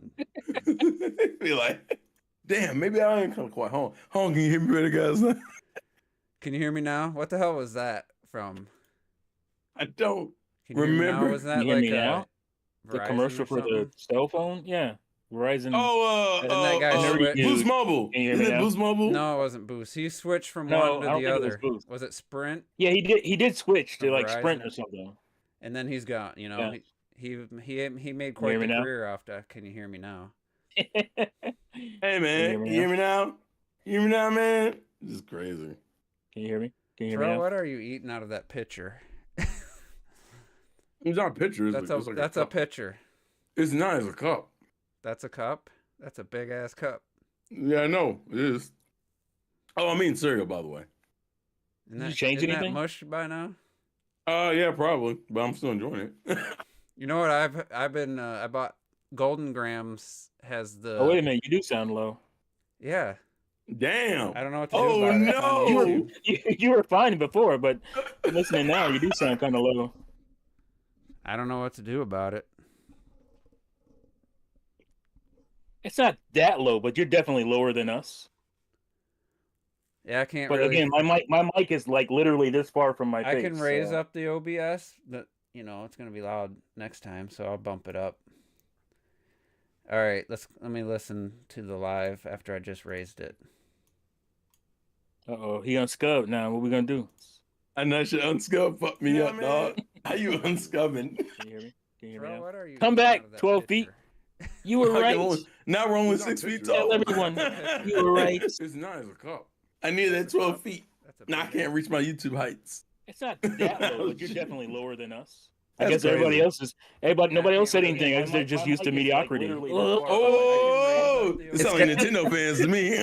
Be like, damn, maybe I ain't kind of quiet. Hold on, can you hear me better, guys? Can you hear me now? What the hell was that from? I don't remember. Was that like the commercial for the cell phone? Yeah. Verizon. That guy Boost Mobile. Is it Boost Mobile? No, it wasn't Boost. He switched from one to the other. Was it Sprint? Yeah, he did switch to like Sprint or something. And then he's gone. You know, he made quite the career off that. Can you hear me now? Hey man, you hear me now? You hear me now, man? This is crazy. Can you hear me? Bro, what are you eating out of that pitcher? It's not a pitcher. It's That's like a cup. pitcher. It's not. It's a cup. That's a cup. That's a big ass cup. Yeah, I know it is. Oh, I mean cereal, by the way. Did you change isn't anything? that mush by now? Yeah, probably, but I'm still enjoying it. You know what? I've been I bought Golden Grams has the. Oh wait a minute, you do sound low. Yeah, Damn. I don't know what to do Oh about it. It's on no. YouTube. You were fine before, but listening now, you do sound kind of low. I don't know what to do about it. It's not that low, but you're definitely lower than us. Yeah, I can't. But really, again, my mic is like literally this far from my face. I can raise so. up the OBS, but you know it's gonna be loud next time, so I'll bump it up. All right, let me listen to the live after I just raised it. Uh-oh, he unscubbed now. What we gonna do? And that shit unscub fuck me up, dog. How you unscubbing? Can you hear me? Can you hear me Bro, now? what are you? Come doing back, out of that 12 feet. picture? You were right. Now we're only He's on 6 feet picture. tall. Tell everyone you were right. It's not as a cup. I need that 12 feet. That's a Now I big can't reach my YouTube heights. It's not that low, but you're definitely lower than us. I That's guess everybody crazy. else is. Nobody else said Yeah, anything. I guess they're just used to mic is, like, mediocrity. literally Oh, It's it sounds like Nintendo fans to me.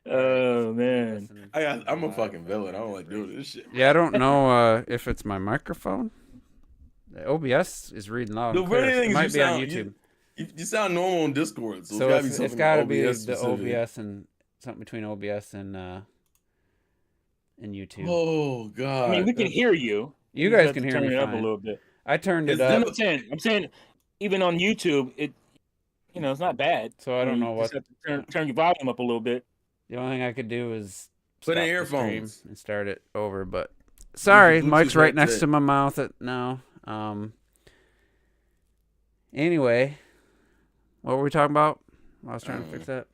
Oh man. I'm a fucking villain. I don't like doing this shit. Yeah, I don't know if it's my microphone. The OBS is reading loud. The And clear. funny thing It is might be on you YouTube. You sound normal on Discord, so, So it's got to be the specific. OBS and something between OBS and YouTube. Oh god! I mean, we can hear you. You just guys have can to hear turn me it up a fine. little bit. I turned it It's up, I'm saying, even on YouTube, it's not bad. so I don't know You what. just have to turn your volume up a little bit. The only thing I could do is Put in stop the stream earphones. and start it over. But sorry, Bluetooth mic's right next headset. to my mouth. Now, anyway, what were we talking about? I was trying to fix that.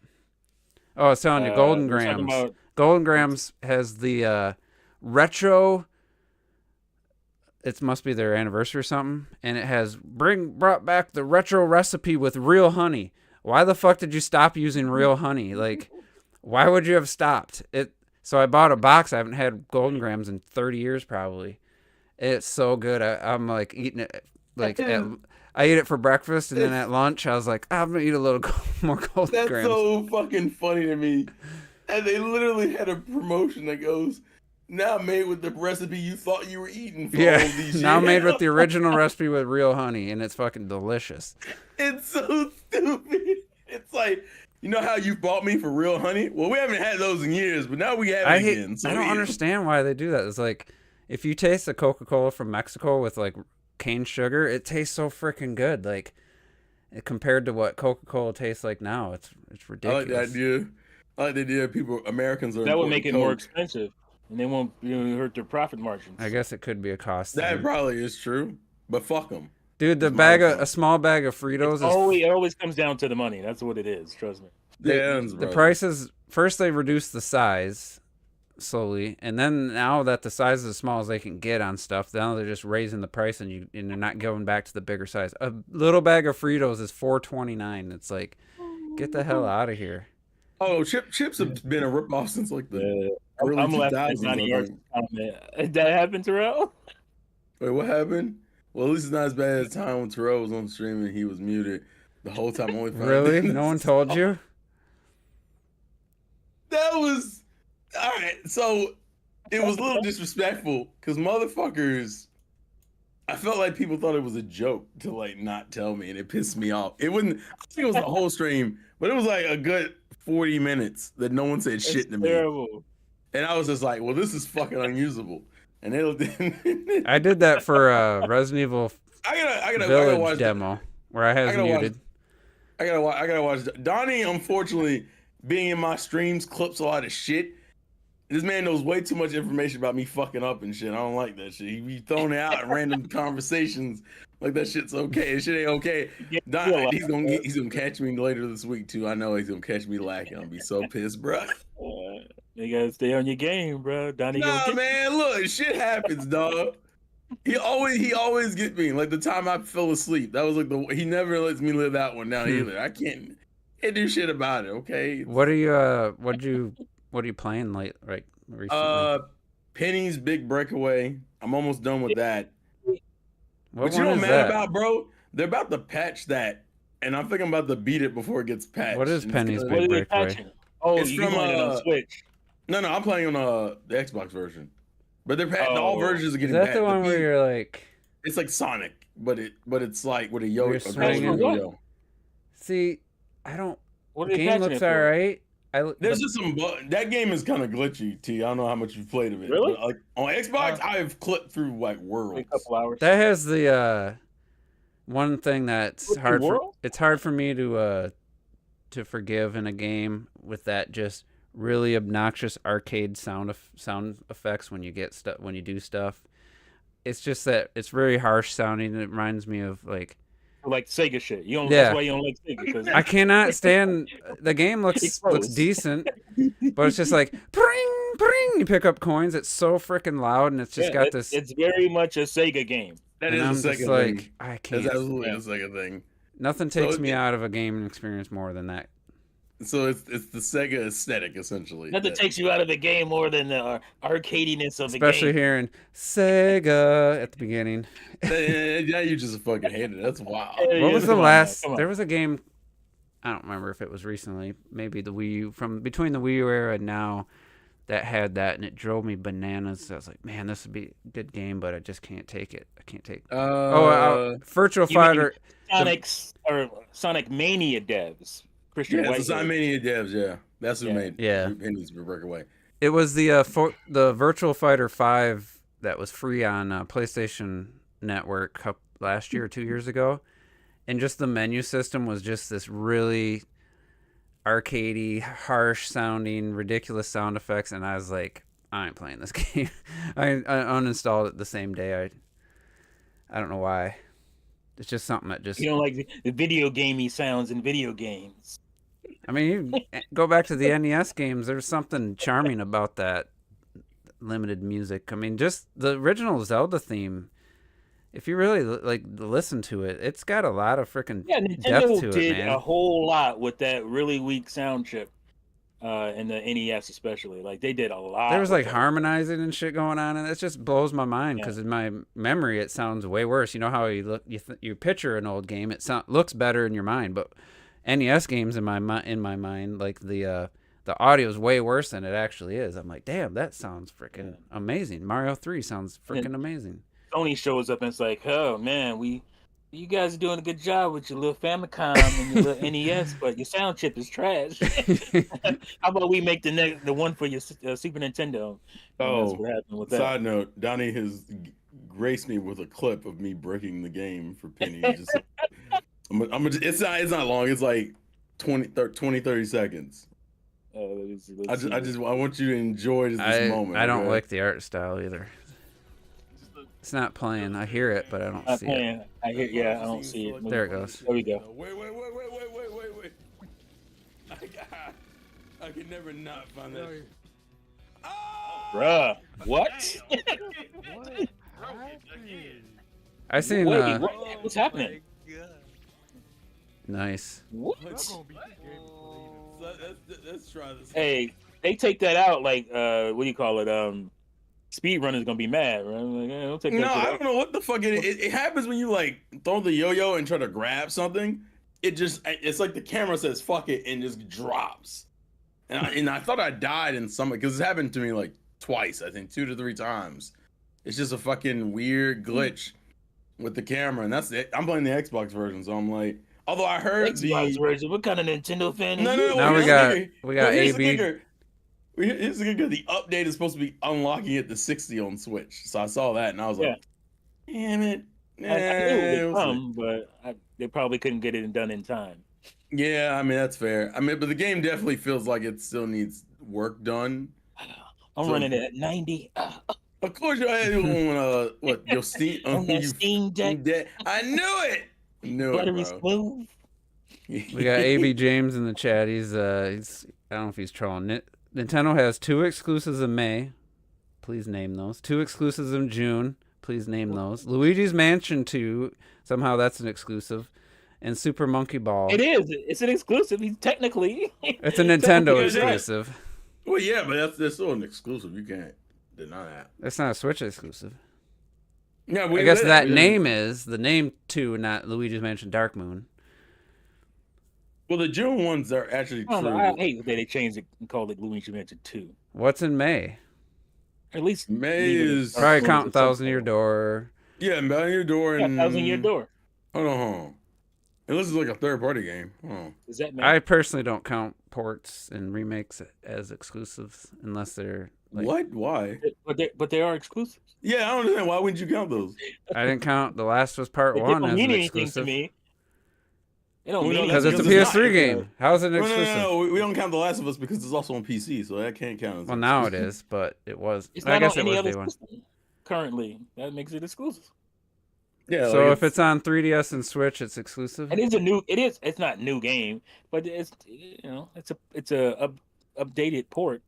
Oh, I was telling you, Golden we're talking Grams. about- Golden Grams has the retro. It must be their anniversary or something, and it has brought back the retro recipe with real honey. Why the fuck did you stop using real honey? Like, why would you have stopped it? So I bought a box. I haven't had Golden Grams in 30 years probably. It's so good. I'm like eating it. Like I eat it for breakfast, and then at lunch I was like, I'm gonna eat a little more Golden That's Grams. so fucking funny to me. And they literally had a promotion that goes, "Now made with the recipe you thought you were eating." For all Yeah, these now years." made with the original recipe with real honey, and it's fucking delicious. It's so stupid. It's like, you know how you bought me for real honey? Well, we haven't had those in years, but now we have it again. So I don't eat 'em. understand why they do that. It's like, if you taste the Coca-Cola from Mexico with like cane sugar, it tastes so freaking good. Like, compared to what Coca-Cola tastes like now, it's I like ridiculous. the idea. I like the idea Americans are. That would make it more Coke. expensive, and they won't hurt their profit margins. I guess it could be a cost. That thing. probably is true, but fuck them. Dude, It's my fault. a small bag of Fritos is It always comes down to the money. That's what it is. Trust me. the prices. First, they reduced the size slowly, and then now that the size is as small as they can get on stuff, now they're just raising the price, and they're not going back to the bigger size. A little bag of Fritos is $4.29. It's like, get the hell out of here. Oh, chips have been a ripoff since like the early I'm laughing at 2000s. Johnny I York's think. comment. Did that happen, Terrell? Wait, what happened? Well, at least it's not as bad as the time when Terrell was on stream and he was muted the whole time. Only Really? No one told you? That was all right. So it was a little disrespectful because motherfuckers. I felt like people thought it was a joke to like not tell me, and it pissed me off. It wouldn't. I think it was the whole stream, but it was like a good 40 minutes that no one said shit to me, Terrible. and I was just like, "Well, this is fucking unusable." And they. I did that for Resident Evil I gotta Village watch demo where I had I gotta muted. I gotta watch. Donnie, unfortunately, being in my streams, clips a lot of shit. This man knows way too much information about me fucking up and shit. I don't like that shit. He be throwing it out in random conversations like that shit's okay. That shit ain't okay. Don, he's gonna catch me later this week too. I know he's gonna catch me lacking. I'll be so pissed, bro. You gotta stay on your game, bro. Donnie gonna Nah, get man, look, shit happens, dog. He always get me. Like the time I fell asleep, that was like he never lets me live that one down either. I can't do shit about it. Okay. What are you playing like recently? Penny's Big Breakaway. I'm almost done with that. What But you one know what I'm is mad that? about, bro? They're about to patch that, and I'm thinking about to beat it before it gets patched. What is And it's Penny's gonna- What are they Breakaway. patching? Oh, It's you from, playing it on Switch? No, I'm playing on the Xbox version. But they're patching all Oh. versions are Is getting that patched. the one where you're like, It's like Sonic, but it's like with a yo You're a swinging. yo. see, I don't. What are they Game patching looks it for? alright. There's just some that game is kind of glitchy, T. I don't know how much you've played of it. Really? But like on Xbox, I've clipped through like worlds. A couple hours. That has the one thing that's Open hard for. world? It's hard for me to forgive in a game with that just really obnoxious arcade sound effects when you get stuff when you do stuff. It's just that it's very harsh sounding. And it reminds me of like Sega shit. You don't. Yeah. That's why you don't like Sega. Because I cannot stand the game. Looks Exposed. decent, but it's just like pring pring. You pick up coins. It's so freaking loud, and it's just got this. It's very much a Sega game. That and I'm is a just second like, thing. I That's can't. absolutely a second thing. Nothing So takes me it- out of a gaming experience more than that. So it's the Sega aesthetic essentially. Nothing takes you out of the game more than the arcadiness of the Especially game. hearing Sega at the beginning. Now you just fucking hate it. That's wild. Yeah, What was the come on now, last? come on. There was a game. I don't remember if it was recently. Maybe the Wii U, from between the Wii U era and now, that had that, and it drove me bananas. I was like, man, this would be a good game, but I just can't take it. I can't take. Virtual You mean Fighter. Sonic Mania devs. Christian Yeah, it's the Whitehead. Mania devs. Yeah, that's who Yeah. made. Yeah. Penny's Big Breakaway. It was the the Virtual Fighter 5 that was free on PlayStation Network last year or 2 years ago, and just the menu system was just this really arcadey, harsh sounding, ridiculous sound effects, and I was like, I ain't playing this game. I uninstalled it the same day. I don't know why. It's just something that just. You don't like the video gamey sounds in video games. I mean, you go back to the NES games. There's something charming about that limited music. I mean, just the original Zelda theme. If you really listen to it, it's got a lot of freaking Yeah, depth Nintendo to it, did man. a whole lot with that really weak sound chip, in the NES especially. Like they did a lot. There was with like that. harmonizing and shit going on, and it just blows my mind because in my memory it sounds way worse. You know how you picture an old game, it looks better in your mind, but NES games in my mind, like the audio is way worse than it actually is. I'm like, damn, that sounds freaking amazing. Mario 3 sounds freaking amazing. Sony shows up and it's like, oh man, you guys are doing a good job with your little Famicom and your little NES, but your sound chip is trash. How about we make the one for your Super Nintendo? And that's what happened with that. Side note: Donnie has graced me with a clip of me breaking the game for Penny. It's not long. It's like 20, 30 seconds. I want you to enjoy this moment. I don't okay? like the art style either. It's not playing. I hear it, but I don't see it. I don't see it. There it goes. There we go. Wait. I can never not find that. Bruh, what? I seen. Wait, what's happening? Nice. What? Let's try this. Hey, they take that out like what do you call it? Speedrunner's gonna be mad, right? Like, don't take that No, shit I out. don't know what the fuck it is. It happens when you like throw the yo-yo and try to grab something. It's like the camera says fuck it and just drops. And I thought I died in some, because it's happened to me like twice, I think 2 to 3 times. It's just a fucking weird glitch with the camera, and that's it. I'm playing the Xbox version, so I'm like, although I heard Xbox version. What kind of Nintendo fan? No. Now we got Here's the AB. kicker. Here's the kicker. The update is supposed to be unlocking it to 60 on Switch. So I saw that and I was like, damn it. I knew it would come, but they probably couldn't get it done in time. Yeah, I mean, that's fair. I mean, but the game definitely feels like it still needs work done. I'm running it at 90. Of course, you had on your Steam On that Steam Deck. I knew it. Buttery Bro. smooth. We got AB James in the chat. He's I don't know if he's trolling. Nintendo has 2 exclusives in May. Please name those. 2 exclusives in June. Please name those. Luigi's Mansion 2. Somehow that's an exclusive. And Super Monkey Ball. It is. It's an exclusive. He's technically. It's a Nintendo Technically, exclusive. Well, yeah, but that's still an exclusive. You can't deny that. That's not a Switch exclusive. Yeah, I guess that name is the name 2, not Luigi's Mansion Dark Moon. Well, the June ones are actually I don't know. true. I hate that they changed it and called it Luigi Mansion 2. What's in May? At least May leave it is as Probably Dark Moon counting or something. Thousand Year Door. Yeah, Thousand Year Door Yeah, and Thousand Year Door. Hold on. Unless it's like a third party game. Oh. Is that I personally don't count ports and remakes as exclusives unless they're like, What? Why? But they are exclusive. Yeah, I don't understand. Why wouldn't you count those? I didn't count The Last of Us Part It 1 don't as mean an anything to exclusive. me. It don't Well, mean no, Because that's it's a because it's PS3 not. game. How is it an No, exclusive? no. We don't count The Last of Us because it's also on PC, so that can't count. As Well, now it is, but it was. It's I not guess on it any was other day one. system currently. That makes it exclusive. Yeah. So like if it's on 3DS and Switch, it's exclusive. It is a new. It is. It's not new game, but it's it's a updated port.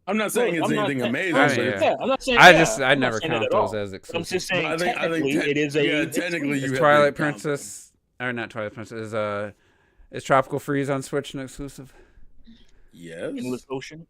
I'm not saying Look, it's I'm not anything saying- amazing. I but mean, it's- Yeah, I'm not saying. I I'm not never saying count that at those all. as I'm exclusive. just saying I think technically it is a. yeah, technically Is you have Twilight to count them. Princess, or not Twilight Princess, is Tropical Freeze on Switch an exclusive? Yes. Endless Ocean.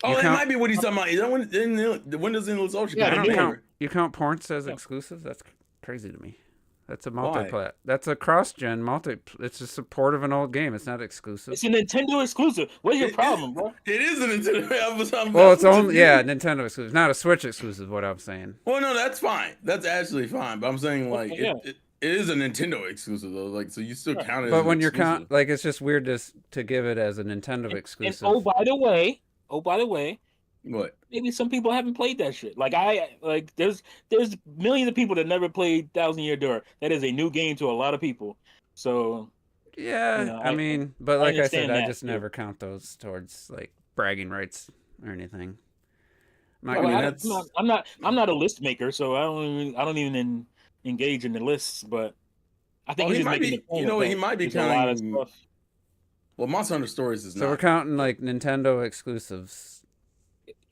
Oh, You that count- might be what he's talking about. Is that when does Endless Ocean Yeah, come I the don't new out? count. You count ports as Yeah. exclusive? That's crazy to me. That's a Why? multi-plat. That's a cross-gen multi. It's a support of an old game. It's not exclusive. It's a Nintendo exclusive. What's your It- problem, bro? It is a Nintendo. Well, it's only Nintendo exclusive, not a Switch exclusive. What I'm saying. Well, no, that's fine. That's actually fine. But I'm saying like Okay, yeah. it is a Nintendo exclusive though. Like so you still Right. count it. But as when an you're exclusive. like, it's just weird to give it as a Nintendo And exclusive. oh, by the way, What? maybe some people haven't played that shit. There's millions of people that never played Thousand Year Door. That is a new game to a lot of people. So Yeah, You know, I mean, but I like I understand said, I that, just too. never count those towards like bragging rights or anything. I'm not I gonna. mean, I, that's- I'm not a list maker, so I don't even engage in the lists. But I think Oh, he's he just might making be- the point you know, that he might be there's a lot of counting- stuff. Well, Monster Hunter Stories is so not. we're counting like Nintendo exclusives.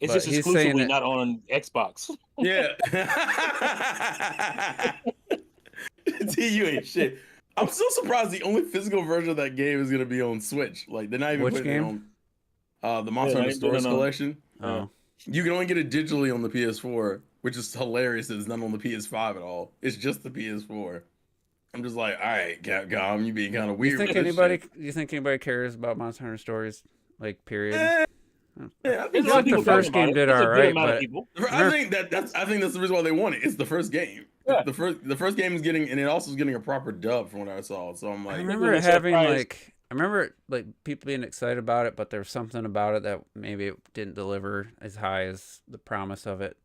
It's but just he's saying exclusively that- not on Xbox. Yeah. T, you ain't shit. I'm still surprised the only physical version of that game is gonna be on Switch. Like they're not even Which putting game? it on the Monster Yeah, Hunter Stories no. collection. Oh, You can only get it digitally on the PS4, which is hilarious. It's not on the PS5 at all. It's just the PS4. I'm just like, all right, Capcom, you being kind of weird. you think with this anybody? shit. You think anybody cares about Monster Hunter Stories? Like, period. Yeah, I There's think, a lot of the people first talking game about did it. It's a good alright, amount of but- people. I think that's the reason why they want it. It's the first game. Yeah. The first game is getting, and it also is getting a proper dub from what I saw. So I'm I like, remember was it having surprised. like. I remember like people being excited about it, but there was something about it that maybe it didn't deliver as high as the promise of it.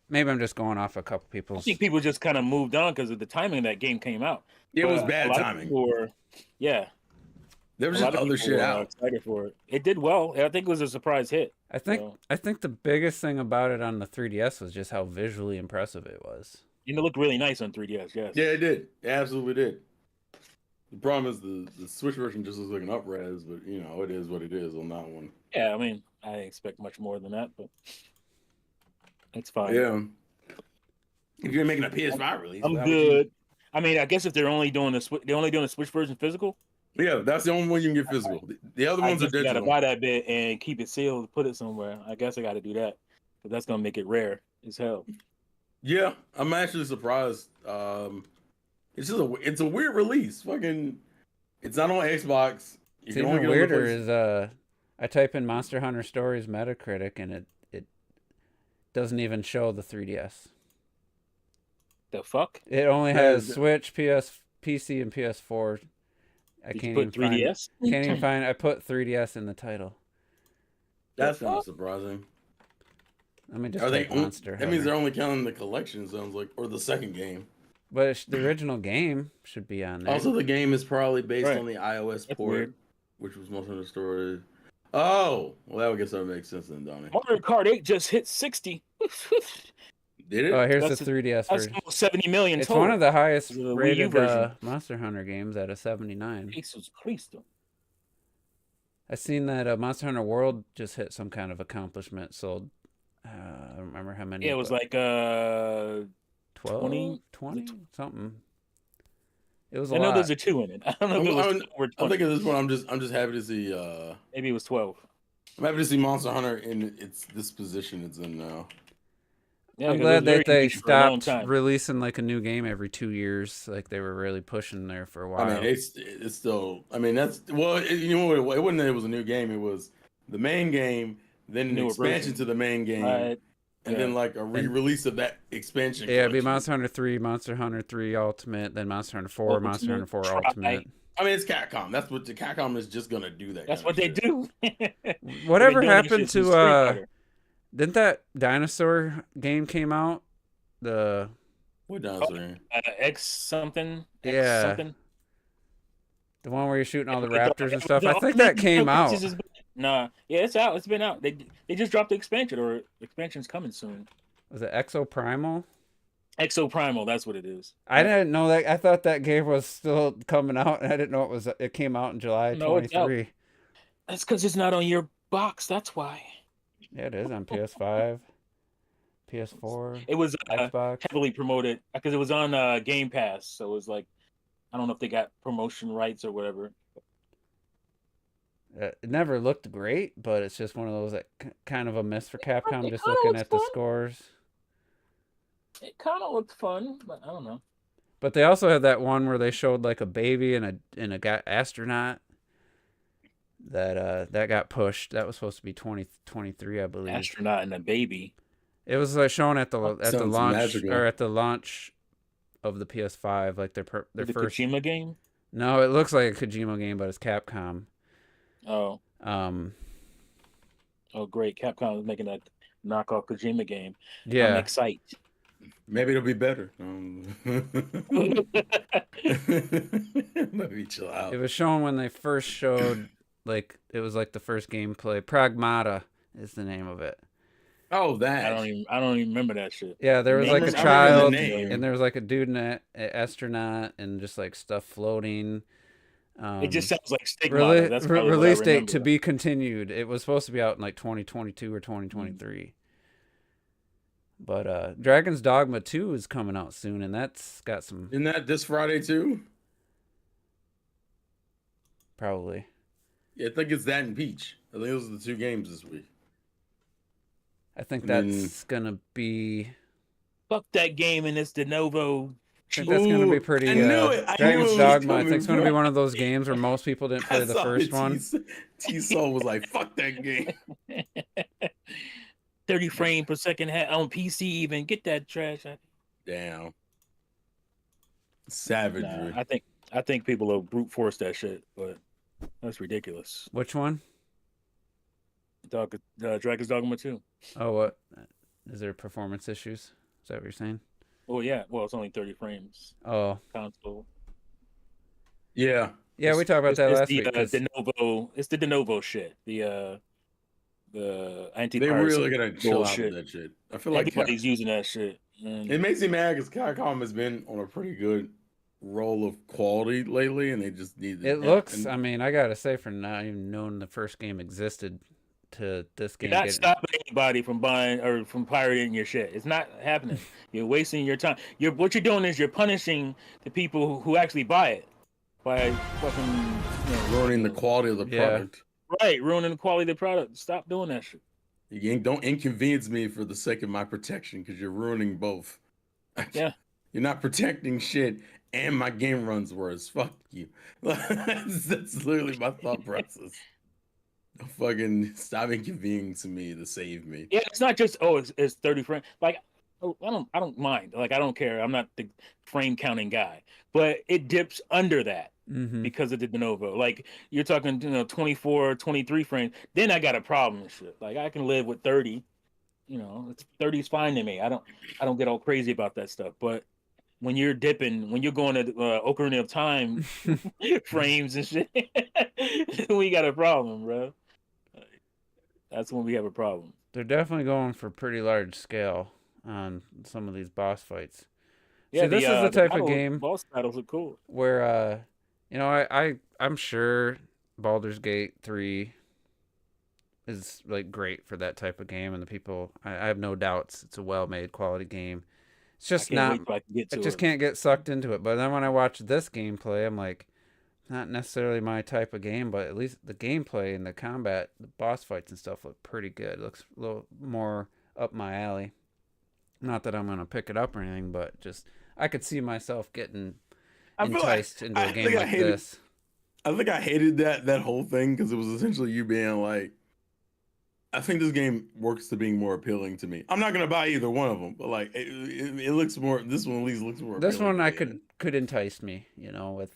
Maybe I'm just going off a couple I people's. think people just kind of moved on because of the timing that game came out. it was But bad a lot of timing. people were- yeah, There was a lot just of other people shit were out. excited for it. It did well. I think it was a surprise hit. I think So- I think the biggest thing about it on the 3DS was just how visually impressive it was. And it looked really nice on 3DS. Yes. Yeah, it did. It absolutely did. The problem is the Switch version just looks like an up-res, but you know, it is what it is on that one. Yeah, I mean, I expect much more than that, but it's fine. Yeah. If you're making a PS5 release, I'm why would you- good. I mean, I guess if they're only doing the Switch version physical, Yeah, that's the only one you can get physical. The other I ones are guess I gotta digital. buy that bit and keep it sealed, put it somewhere. I guess I got to do that, but that's gonna make it rare as hell. Yeah, I'm actually surprised. It's just it's a weird release. Fucking, it's not on Xbox. You It's can only even get it on the weirder PlayStation. is I type in Monster Hunter Stories Metacritic and it doesn't even show the 3DS. The fuck? It only That has is- Switch, PC, and PS4. I Did can't you even put 3DS? Can't even find. I put 3DS in the title. That's the kind of fuck? surprising. Let me just Are they? type Monster That means they're Hunter. only counting the collection. Sounds like, or the second game. But the original game should be on there. Also, the game is probably based Right. on the iOS That's port, weird. which was Monster Hunter Stories. Oh, well, I guess that makes sense then, Donnie. Mario Kart 8 just hit 60. Did it? Oh, here's That's the 3DS That's version. almost 70 million It's total. one of the highest The Wii U rated version. Monster Hunter games at a 79. Jesus Christ. I seen that Monster Hunter World just hit some kind of accomplishment. Sold, I don't remember how many. Yeah, it was but like 12, 20? 20, something. It was I a know lot. there's a 2 in it. I don't know if it was I'm- 2 or I 20. think at this point, I'm just happy to see. Maybe it was 12. I'm happy to see Monster Hunter in this position it's in now. Yeah, I'm 'cause it was glad very that they niche for a long stopped time. releasing like a new game every 2 years. Like they were really pushing there for a while. I mean, it's still. I mean, that's well. You know what? It wasn't that it was a new game. It was the main game, then an Newer expansion version. to the main game, Right. and Yeah. then like a re-release of that expansion. Yeah, it'd be collection. Monster Hunter 3, Monster Hunter 3 Ultimate, then Monster Hunter 4, Monster Hunter 4 Try. Ultimate. I mean, it's Capcom. That's what the Capcom is just gonna do. That's kind what of they shit. do. Whatever They've been doing that happened shit since to Street Fighter. didn't that dinosaur game came out? The What dinosaur? X something. X Yeah. something. the one where you're shooting all the The- raptors and stuff. the- I think that came out. Nah, yeah, it's out. It's been out. They just dropped the expansion, or expansion's coming soon. Was it Exo Primal? Exo Primal, that's what it is. I didn't know that. I thought that game was still coming out, and I didn't know it was. It came out in July No, it's out. 23. That's because it's not on your box. That's why. Yeah, it is on PS5, PS4, It was Xbox. heavily promoted because it was on Game Pass. So it was like, I don't know if they got promotion rights or whatever. It never looked great, but it's just one of those that kind of a miss for Capcom. It Just kinda looking looks at the fun. scores. It kind of looked fun, but I don't know. But they also had that one where they showed like a baby and a astronaut. That got pushed. That was supposed to be 2023, I believe. Astronaut and a baby. It was like shown at the Sounds launch magical. or at the launch of the PS5, like their The first. Kojima game. No, it looks like a Kojima game, but it's Capcom. Oh, Um, oh, great! Capcom is making that knockoff Kojima game. I'm yeah, excited. Maybe it'll be better. Maybe chill out. it was shown when they first showed. Like it was like the first gameplay. Pragmata is the name of it. Oh, that. I don't even remember that shit. Yeah, there was Name like a is- I remember the child, name. and there was like a dude and an astronaut, and just like stuff floating. It just sounds like Stigmata. That's probably release what I date to remember. be continued. It was supposed to be out in like 2022 or 2023. But Dragon's Dogma 2 is coming out soon, and that's got some Isn't that this Friday too? probably. Yeah, I think it's that and Peach. I think those are the two games this week. I think And then- that's gonna be. Fuck that game and it's de novo. I think that's gonna be Ooh, pretty. I knew it. I knew Dragon's it was Dogma. I coming, think it's gonna bro. be one of those games where most people didn't play the first one. T-Soul was like, "Fuck that game." 30 frames per second on PC. Even get that trash. Damn. Savagery. Nah, I think people will brute force that shit, but that's ridiculous. Which one? Dragon's Dogma 2. Oh, what? Is there performance issues? Is that what you're saying? Oh yeah, well it's only 30 frames Oh, console. Yeah. yeah, we talked about that It's last the week. 'Cause de novo. It's the de novo shit. The anti. They really gotta chill out bullshit. with that shit. I feel like Everybody's using that shit. And it makes me mad because Capcom has been on a pretty good roll of quality lately, and they just need to. it looks. and- I mean, I gotta say, for not even knowing the first game existed to this game. You're not getting- stopping anybody from buying or from pirating your shit. It's not happening. You're wasting your time. What you're doing is you're punishing the people who actually buy it by fucking ruining the quality of the Yeah. product. right, ruining the quality of the product. Stop doing that shit. Don't inconvenience me for the sake of my protection because you're ruining both. Yeah. You're not protecting shit, and my game runs worse. Fuck you. That's literally my thought process. Fucking stop inconveniencing me to save me. Yeah, it's not just it's 30 frames. Like I don't mind. Like I don't care. I'm not the frame counting guy, but it dips under that Mhm. because of the de novo. Like you're talking, 24, 23 frames. Then I got a problem and shit. Like I can live with 30. 30 is fine to me. I don't get all crazy about that stuff. But when you're dipping, when you're going to Ocarina of Time frames and shit, we got a problem, bro. That's when we have a problem. They're definitely going for pretty large scale on some of these boss fights. Yeah, See, this is the type of battles- game Boss battles are cool. where I'm sure Baldur's Gate 3 is like great for that type of game, and the people I have no doubts it's a well-made quality game. It's just I can't not wait till I can get to I just it. can't get sucked into it. But then when I watch this gameplay, I'm like, not necessarily my type of game, but at least the gameplay and the combat, the boss fights and stuff look pretty good. It looks a little more up my alley. Not that I'm gonna pick it up or anything, but just I could see myself getting I feel like enticed into a game like this. I think I hated that whole thing because it was essentially you being like, I think this game works to being more appealing to me. I'm not gonna buy either one of them, but like it looks more. This one at least looks more. This appealing one to I me. could entice me, with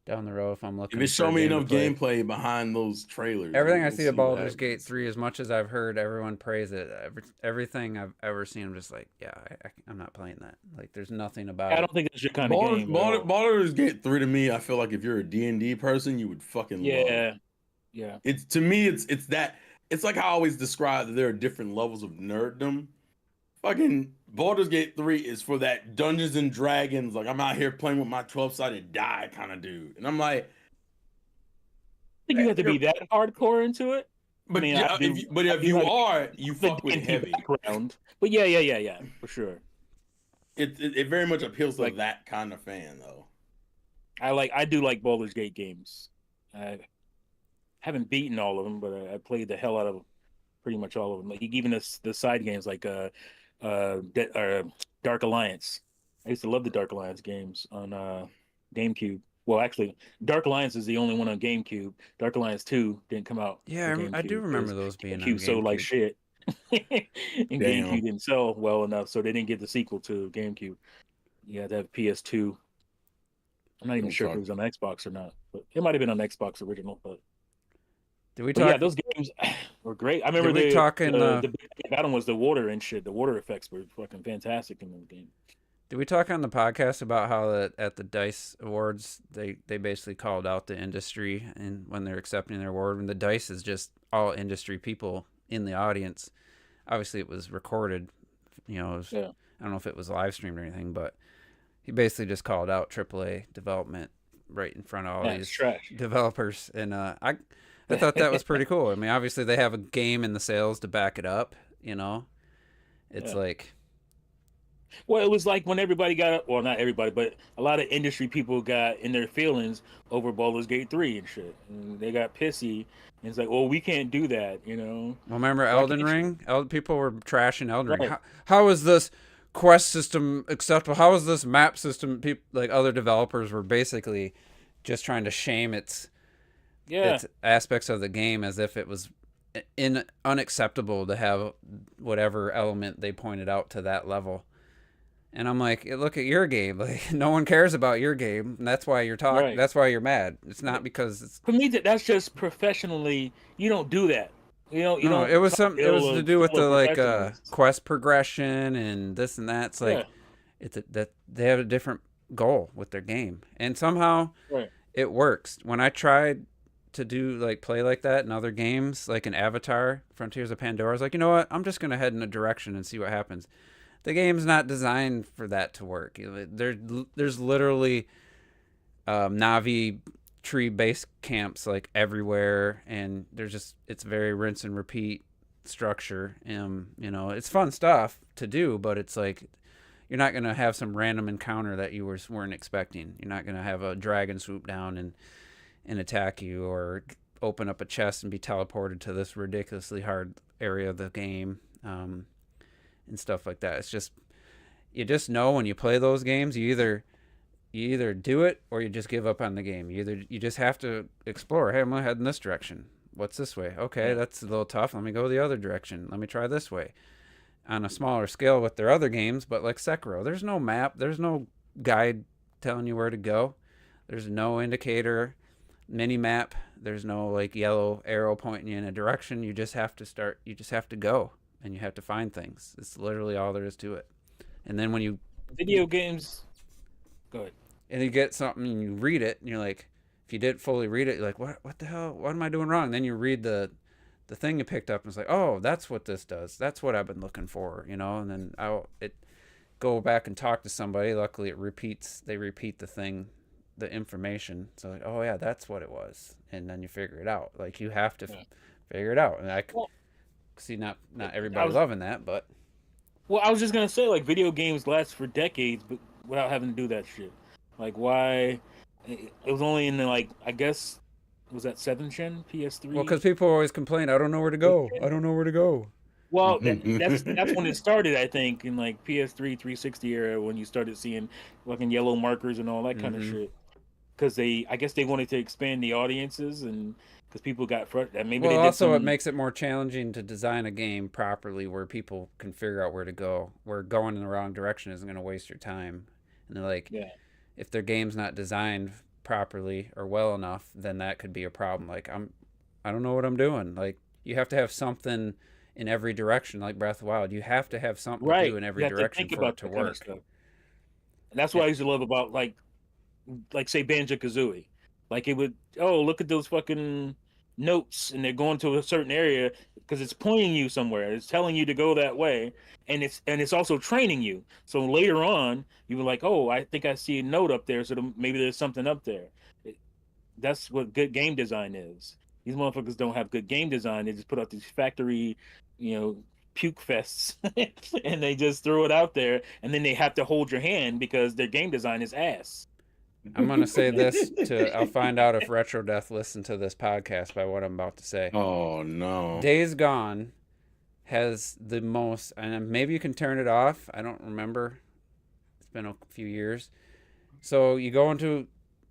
down the road if I'm looking. If it for show a me game to enough play. gameplay behind those trailers, Everything I we'll see of what Baldur's Gate happens. 3, as much as I've heard everyone praise it, everything I've ever seen, I'm just like, yeah, I'm not playing that. Like, there's nothing about I it. don't think it's your kind of game. Baldur's Gate 3 to me, I feel like if you're a D&D person, you would fucking love. Yeah. It's to me, it's that. It's like I always describe that there are different levels of nerddom. Fucking Baldur's Gate 3 is for that Dungeons and Dragons, like I'm out here playing with my 12-sided die kind of dude. And I'm like, I think you have to be that hardcore into it. but I mean, yeah, if you are, you fuck with heavy. Background. But yeah, for sure. It very much appeals to Like- that kind of fan though. I do like Baldur's Gate games. I haven't beaten all of them, but I played the hell out of pretty much all of them. Like even the side games like Dark Alliance. I used to love the Dark Alliance games on GameCube. Well, actually, Dark Alliance is the only one on GameCube. Dark Alliance 2 didn't come out. Yeah, for I do GameCube remember because those being on GameCube sold like GameCube. shit. And Damn. GameCube didn't sell well enough, so they didn't get the sequel to GameCube. You had to have PS2. I'm not even Oh, sure if fuck. it was on Xbox or not, but it might have been on Xbox original. But Did we yeah, talk? those games were great. I remember Did we talk in, the big thing about them was the water and shit. The water effects were fucking fantastic in the game. Did we talk on the podcast about how at the DICE Awards they basically called out the industry and when they're accepting their award, when the DICE is just all industry people in the audience. Obviously, it was recorded. It was, Yeah. I don't know if it was live streamed or anything, but he basically just called out AAA development right in front of all Yeah, it's these trash. developers, and I thought that was pretty cool. I mean, obviously they have a game and the sales to back it up. It's Yeah. like. Well, it was like when everybody got, well, not everybody, but a lot of industry people got in their feelings over Baldur's Gate 3 and shit. And they got pissy. And it's like, well, we can't do that, Well, remember Why Elden can't you- Ring? People were trashing Elden Ring. Right. How is this quest system acceptable? How is this map system? Like other developers were basically just trying to shame its aspects of the game as if it was unacceptable to have whatever element they pointed out to that level. And I'm like, look at your game. Like, no one cares about your game. And that's why you're talking. Right. That's why you're mad. It's not because it's. For me, that's just professionally, you don't do that. You No, don't it was talk It was ill to of do with the fellow like professionals. quest progression and this and that. It's like that they have a different goal with their game, and somehow Right. it works. When I tried to do play like that in other games, like in Avatar: Frontiers of Pandora, I was like, you know what? I'm just gonna head in a direction and see what happens. The game's not designed for that to work. There's literally Navi tree base camps like everywhere, and it's very rinse and repeat structure. It's fun stuff to do, but it's like you're not gonna have some random encounter that you weren't expecting. You're not gonna have a dragon swoop down and attack you, or open up a chest and be teleported to this ridiculously hard area of the game. And stuff like that. It's just, you just know when you play those games, you either do it or you just give up on the game. You just have to explore. Hey, I'm gonna head in this direction. What's this way? Okay, that's a little tough. Let me go the other direction. Let me try this way. On a smaller scale with their other games, but like Sekiro, there's no map. There's no guide telling you where to go. There's no indicator, mini map. There's no yellow arrow pointing you in a direction. You just have to start. You just have to go. And you have to find things. It's literally all there is to it. And then when you Video games. Go ahead. and you get something and you read it, and you're like, if you didn't fully read it, you're like, what the hell? What am I doing wrong? And then you read the thing you picked up, and it's like, oh, that's what this does. That's what I've been looking for, And then go back and talk to somebody. Luckily, they repeat the thing, the information. So like, oh yeah, that's what it was. And then you figure it out. Like you have to figure it out. And see, not everybody loving that, but Well, I was just gonna say, video games last for decades, but without having to do that shit. Like, why It was only in the, like, I guess, was that 7th gen Well, because PS3? people always complain, I don't know where to go. I don't know where to go. Well, that's when it started, I think, in like PS3 360 era, when you started seeing fucking yellow markers and all that kind of Mhm. shit. Because I guess they wanted to expand the audiences, and because people got frustrated. Maybe Well, they did also it some. makes it more challenging to design a game properly where people can figure out where to go. Where going in the wrong direction isn't going to waste your time. And they're like, Yeah, if their game's not designed properly or well enough, then that could be a problem. Like I don't know what I'm doing. Like you have to have something in every direction, like Breath of the Wild. You have to have something to do right. in You every have to direction think for it about to that kind of work. stuff. And that's Eh, what I used to love about, like say Banjo Kazooie. Like, it would, oh, look at those fucking notes, and they're going to a certain area because it's pointing you somewhere. It's telling you to go that way, and it's also training you. So later on, you were like, oh, I think I see a note up there, so maybe there's something up there. It- That's what good game design is. These motherfuckers don't have good game design. They just put out these factory, you know, puke fests, and they just throw it out there, and then they have to hold your hand because their game design is ass. I'm gonna say this to. I'll find out if Retro Death listened to this podcast by what I'm about to say. Oh no. Days Gone has the most, and maybe you can turn it off. I don't remember. It's been a few years. So you go into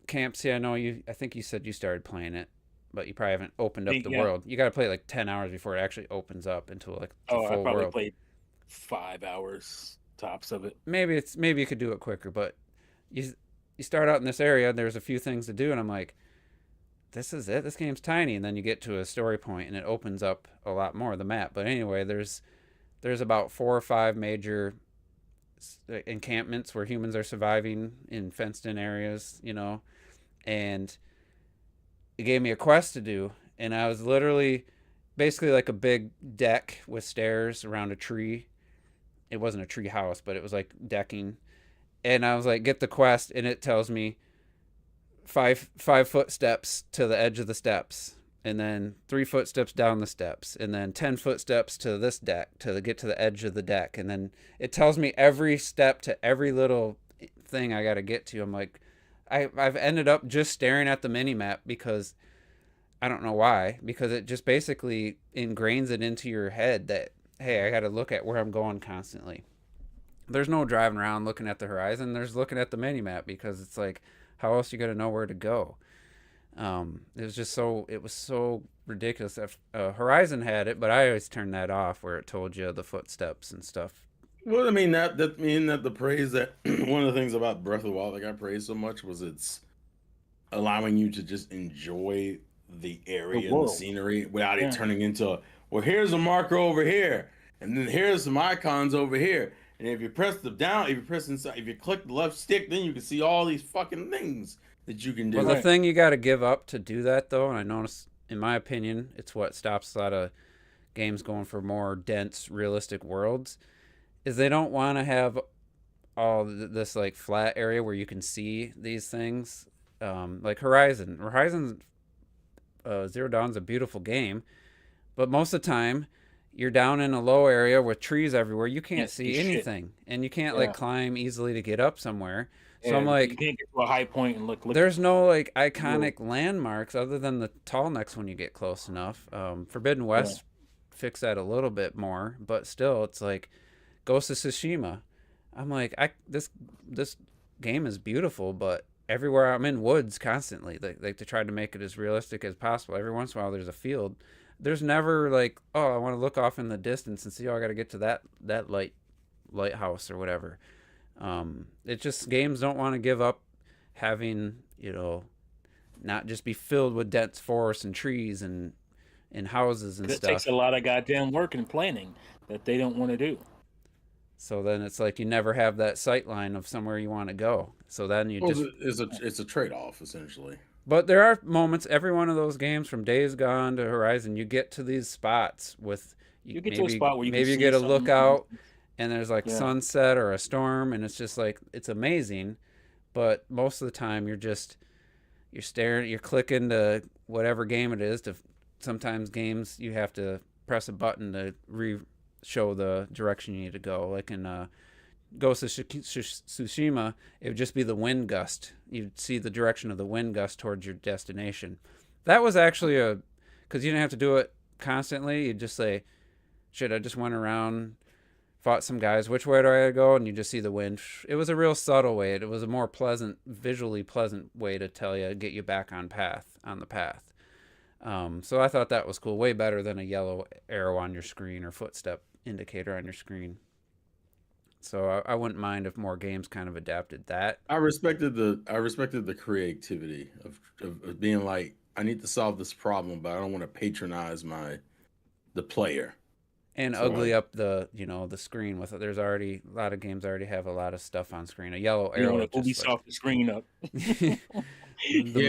Camp. See, I know you. I think you said you started playing it, but you probably haven't opened up the Yeah. world. You got to play like 10 hours before it actually opens up into like the Oh, I full probably world. played 5 hours tops of it. Maybe you could do it quicker, but you start out in this area. There's a few things to do, and I'm like, this is it. This game's tiny, and then you get to a story point, and it opens up a lot more of the map. But anyway, there's about 4 or 5 major encampments where humans are surviving in fenced-in areas, and it gave me a quest to do, and I was literally basically like a big deck with stairs around a tree. It wasn't a tree house, but it was like decking, and I was like, get the quest, and it tells me 5 footsteps to the edge of the steps, and then 3 footsteps down the steps, and then 10 footsteps to this deck to get to the edge of the deck, and then it tells me every step to every little thing I got to get to. I'm like, I've ended up just staring at the mini map because I don't know why, because it just basically ingrains it into your head that, hey, I got to look at where I'm going constantly. There's no driving around looking at the horizon. There's looking at the mini map because it's like, how else you got to know where to go? It was so ridiculous. Horizon had it, but I always turned that off where it told you the footsteps and stuff. Well, I mean that the praise that one of the things about Breath of the Wild that got praised so much was it's allowing you to just enjoy the The area and the world. scenery without it Yeah. turning into, well, here's a marker over here, and then here's some icons over here. And if you press the down, if you press inside, if you click the left stick, then you can see all these fucking things that you can do. Well, the Right. thing you got to give up to do that, though, and I notice, in my opinion, it's what stops a lot of games going for more dense, realistic worlds, is they don't want to have all this like flat area where you can see these things. Like Horizon Zero Dawn's a beautiful game, but most of the time you're down in a low area with trees everywhere. You can't see shit. anything, and you can't Yeah. like climb easily to get up somewhere. So Yeah, I'm you like, can't get to a high point and look. there's no like iconic landmarks other than the tall necks when you get close enough. Forbidden West fixed that a little bit more, but still, it's like Ghost of Tsushima. I'm like, this game is beautiful, but everywhere I'm in woods constantly. Like to try to make it as realistic as possible. Every once in a while, there's a field. There's never like, oh, I want to look off in the distance and see, oh, I got to get to that lighthouse or whatever. It just, games don't want to give up having, not just be filled with dense forests and trees and houses and It stuff. takes a lot of goddamn work and planning that they don't want to do. So then it's like you never have that sight line of somewhere you want to go. So then you just. It's a trade off essentially. But there are moments, every one of those games from Days Gone to Horizon, you get to these spots with. You get to a spot where you can maybe you see get a something. lookout and there's like Yeah. sunset or a storm, and it's just like, it's amazing. But most of the time you're staring, you're clicking to whatever game it is. Sometimes games you have to press a button to show the direction you need to go. Like in Ghost of Tsushima, it would just be the wind gust. You'd see the direction of the wind gust towards your destination. That was actually because you didn't have to do it constantly. You'd just say, shit, I just went around, fought some guys. Which way do I go? And you just see the wind. It was a real subtle way. It was a more pleasant, visually pleasant way to tell you, get you back on the path. So I thought that was cool. Way better than a yellow arrow on your screen or footstep indicator on your screen. So I wouldn't mind if more games kind of adapted that. I respected the creativity of being like, I need to solve this problem, but I don't want to patronize the player. And So ugly up the screen with it. There's already a lot of games already have a lot of stuff on screen. A yellow You arrow. want to Ubisoft the screen up. The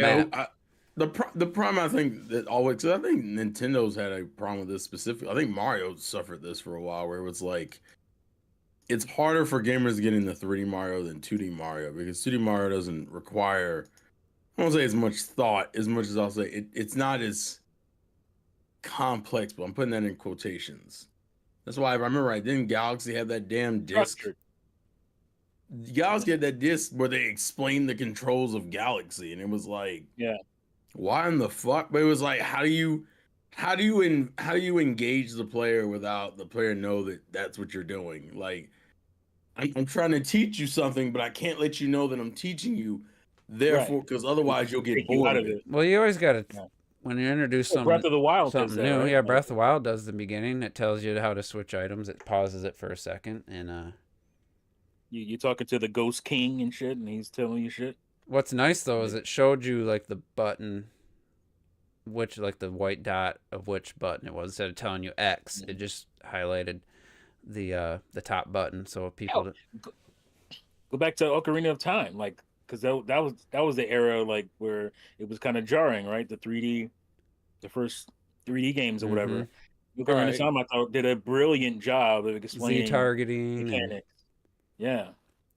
map. The problem I think that always, 'cause I think Nintendo's had a problem with this specifically. I think Mario suffered this for a while, where it was like, it's harder for gamers to get into 3D Mario than 2D Mario, because 2D Mario doesn't require, I won't say as much thought as much as I'll say it's not as complex, but I'm putting that in quotations. That's why, if I remember right, didn't Galaxy have that damn disc? Structured. Galaxy had that disc where they explained the controls of Galaxy, and it was like, Yeah. why in the fuck? But it was like, how do you engage the player without the player know that that's what you're doing? Like, I'm trying to teach you something, but I can't let you know that I'm teaching you. Therefore, because otherwise you'll get Take you bored out of of it. it. Well, you always got to, Yeah. when you introduce Well, Breath of the Wild does something that, new. right? Yeah, Breath of the Wild does the beginning. It tells you how to switch items. It pauses it for a second. And You're talking to the Ghost King and shit, and he's telling you shit. what's nice though is it showed you like the button, like the white dot of which button it was. Instead of telling you X, it just highlighted the top button. So people. Go back to Ocarina of Time, like, because that was the era like where it was kind of jarring, right? The first 3D games or whatever. Ocarina Right. of Time, I thought, did a brilliant job of explaining Z targeting. mechanics. Yeah.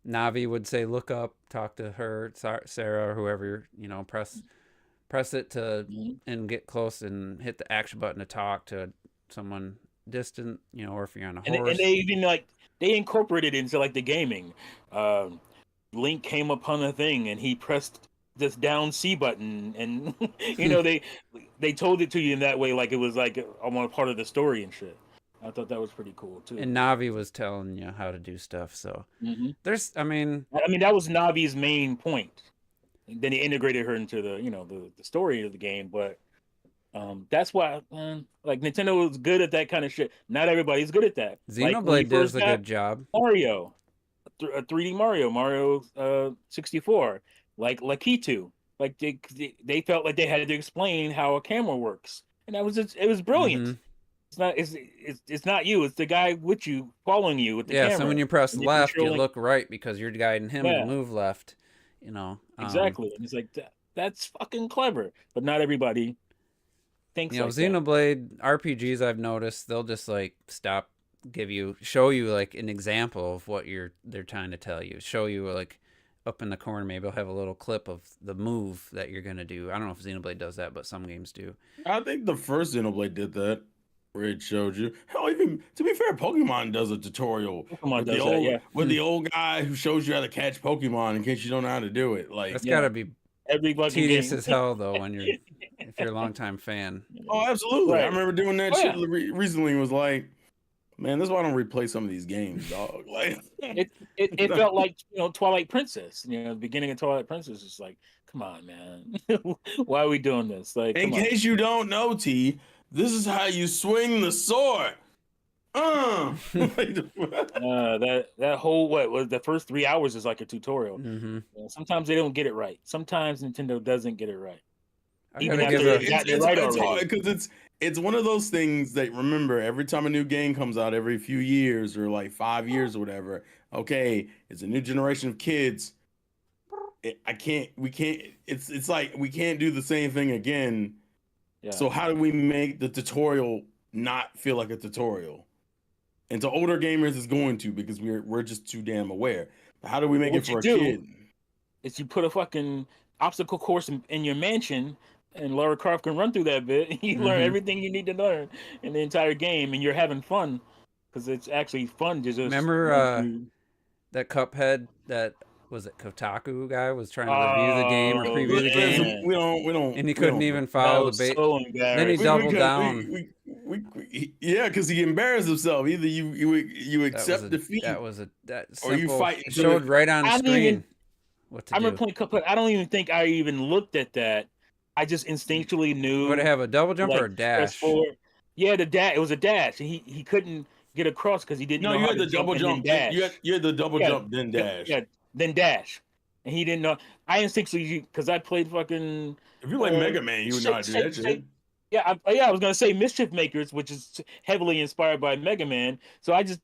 Navi would say, "Look up, talk to her, Sarah, or whoever. Press it to and get close and hit the action button to talk to someone distant. Or if you're on a horse." And they even they incorporated it into like the gaming. Link came upon a thing and he pressed this down C button, and they told it to you in that way, like it was like almost part of the story and shit. I thought that was pretty cool too. And Navi was telling you how to do stuff. So there's, I mean, that was Navi's main point. And then he integrated her into the story of the game, but that's why like Nintendo was good at that kind of shit. Not everybody's good at that. Xenoblade does a good job. Mario, a 3D Mario 64, like Lakitu, like they felt like they had to explain how a camera works, and it was brilliant. It's not you, it's the guy with you following you with the camera. So when you press and left, you controlling- look right because you're guiding him to move left. Exactly, and it's like that's fucking clever, but not everybody thinks like that. Xenoblade RPGs, I've noticed they'll just like show you like an example of what they're trying to tell you. Show you like up in the corner, maybe they'll have a little clip of the move that you're gonna do. I don't know if Xenoblade does that, but some games do. I think the first Xenoblade did that, where it showed you. Hell, even to be fair, Pokemon does a tutorial with the old guy who shows you how to catch Pokemon in case you don't know how to do it. Like, That's gotta be every fucking tedious game. as hell though if you're a longtime fan. Oh, absolutely. Right. I remember doing that shit Yeah. recently and was like, man, that's why I don't replay some of these games, dog. Like, it felt like Twilight Princess. The beginning of Twilight Princess is like, come on, man, why are we doing this? Like, in case you don't know, T, this is how you swing the sword. That whole the first 3 hours is like a tutorial. Sometimes they don't get it right. Sometimes Nintendo doesn't get it right. Even after they've gotten it right it's already. hard because it's one of those things that, remember, every time a new game comes out every few years or like 5 years or whatever, okay, it's a new generation of kids. It's like we can't do the same thing again. Yeah. So how do we make the tutorial not feel like a tutorial? And to older gamers, it's going to, because we're just too damn aware. But how do we make it for a kid? Is you put a fucking obstacle course in your mansion, and Lara Croft can run through that bit. You learn everything you need to learn in the entire game, and you're having fun because it's actually fun. Just remember that Cuphead, that was it Kotaku guy was trying to review the game or Oh, preview the game, man. and he we couldn't don't. even That follow the was bait. so Then he embarrassing. doubled down. Yeah, because he embarrassed himself. Either you That accept was defeat, that or you simple. fight It to showed the. right on I didn't screen even- what to I do. remember playing Cuphead. I don't even think I even looked at that. I just instinctually knew. Would it have a double jump or a press dash? forward. Yeah, the dash. It was a dash. He couldn't get across because he didn't No, know you how had to the double and then jump. dash. You had the double Yeah, jump, then dash. Yeah, then dash. And he didn't know. I instinctually, because I played fucking. If you play Mega Man, you would know how to do that shit. Yeah, I was gonna say Mischief Makers, which is heavily inspired by Mega Man. So I just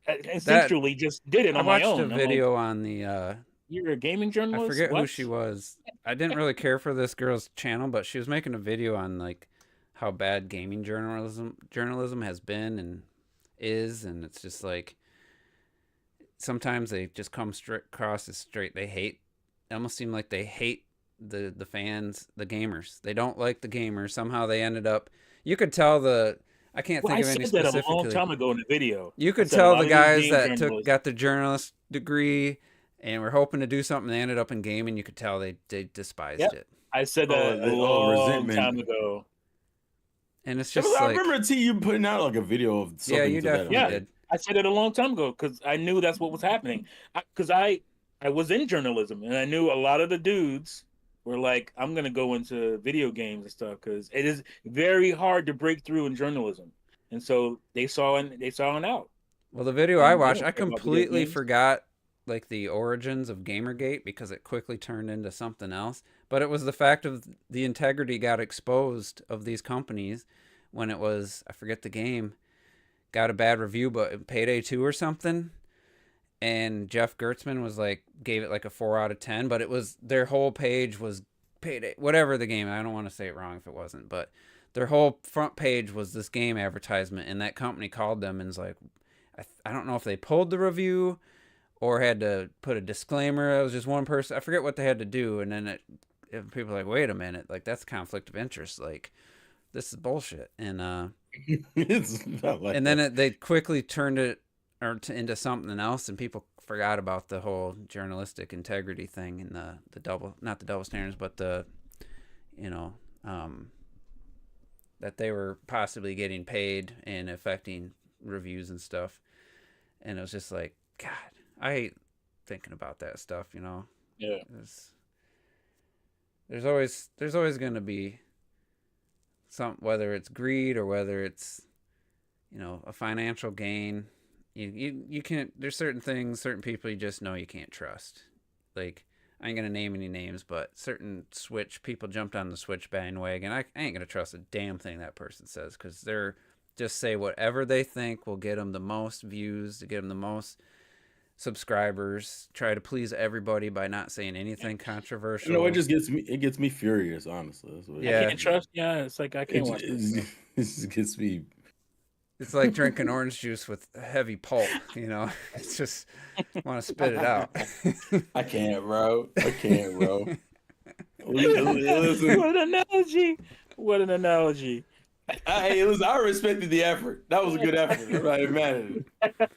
instinctually just did it I on my watched own. a I'm like, video on the. you're a gaming journalist. I forget who What? she was. I didn't really care for this girl's channel, but she was making a video on like how bad gaming journalism has been and is, and it's just like sometimes they just come straight across as straight. They hate. It almost seem like they hate the fans, the gamers. They don't like the gamers. Somehow they ended up. You could tell the. I can't Well, think I of any said that a specifically. long time ago in the video. You I could said a tell lot the of these guys game that journalists- got the journalist degree and were hoping to do something. They ended up in gaming. You could tell they despised Yep. it. I said that a long time ago. And it's Yeah, just but I like, remember T you putting out like a video of something. yeah, you to that definitely effect. did. I said it a long time ago because I knew that's what was happening. Because I was in journalism and I knew a lot of the dudes were like, I'm gonna go into video games and stuff because it is very hard to break through in journalism. And so they saw an out. Well, the video I they watched, don't I care about video completely games. forgot like the origins of Gamergate because it quickly turned into something else. But it was the fact of the integrity got exposed of these companies when it was, I forget the game, got a bad review, but Payday 2 or something. And Jeff Gertzman was like, gave it like a 4 out of 10, but it was, their whole page was Payday, whatever the game. I don't want to say it wrong if it wasn't, but their whole front page was this game advertisement. And that company called them and was like, I don't know if they pulled the review or had to put a disclaimer. It was just one person. I forget what they had to do. And then people were like, wait a minute, like that's conflict of interest. Like this is bullshit. And It's not like and then they quickly turned it into something else, and people forgot about the whole journalistic integrity thing and the double, not the double standards, but the, that they were possibly getting paid and affecting reviews and stuff. And it was just like, God, I hate thinking about that stuff, Yeah. There's always going to be whether it's greed or whether it's, a financial gain. You can't, there's certain things, certain people you just know you can't trust. Like, I ain't going to name any names, but certain Switch people jumped on the Switch bandwagon. I ain't going to trust a damn thing that person says because they're just say whatever they think will get them the most views, to get them the most subscribers, try to please everybody by not saying anything controversial. it just gets me furious, honestly. That's what Yeah. I can't trust. Yeah, it's like I can't watch this. it just gets me. It's like drinking orange juice with heavy pulp, It's just want to spit it out. I can't, bro. Listen, What an analogy! What an analogy! I respected the effort. That was a good effort. I'm not even mad at it.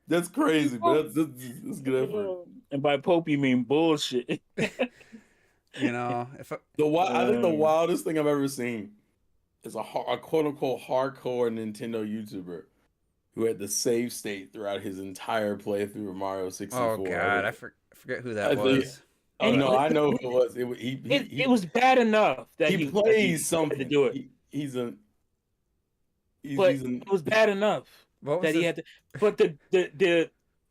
That's crazy, but that's good effort. And by Pope, you mean bullshit. If I think the wildest thing I've ever seen is a quote unquote hardcore Nintendo YouTuber who had the save state throughout his entire playthrough of Mario 64. oh God, I forget who that I think- was. Oh no, I know who it was. It was bad enough that he plays something to do it. It was bad enough What was that he had to. But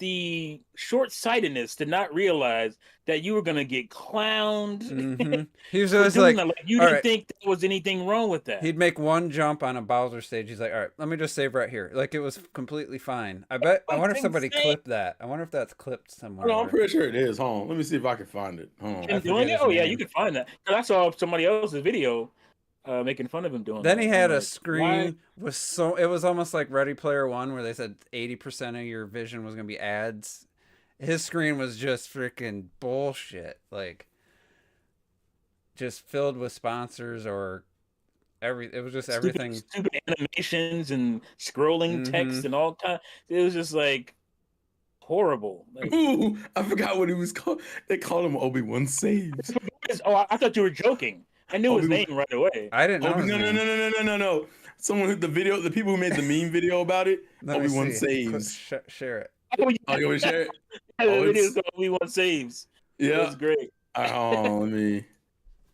the short-sightedness to not realize that you were gonna get clowned. Mhm. He was for always doing like, that. You all didn't right. think there was anything wrong with that. he'd make one jump on a Bowser stage. He's like, all right, let me just save right here. Like it was completely fine. I wonder if somebody insane. clipped that. I wonder if that's clipped somewhere. No, I'm pretty sure it is. Hold on, let me see if I can find it. Hold on. Him I doing forget it? his Oh yeah, name. you could find that. 'Cause I saw somebody else's video making fun of him doing Then that. he I'm had a like, screen with it was almost like Ready Player One where they said 80% of your vision was going to be ads. His screen was just freaking bullshit. Like just filled with sponsors or it was just everything. Stupid animations and scrolling text and all kind. It was just like, horrible. Like, Ooh, I forgot what he was called. They called him Obi-Wan Saves. I thought you were joking. I knew his Obi-Wan- name right away. I didn't know. Obi, his no, no, name. no, no, no, no, no, no. Someone who the people who made the meme video about it. Let me Obi-Wan see. Saves. Share it. Oh, you want to share it? The Oh, video it's- is called Obi-Wan Saves. It Yeah. was great. Hold on, let me.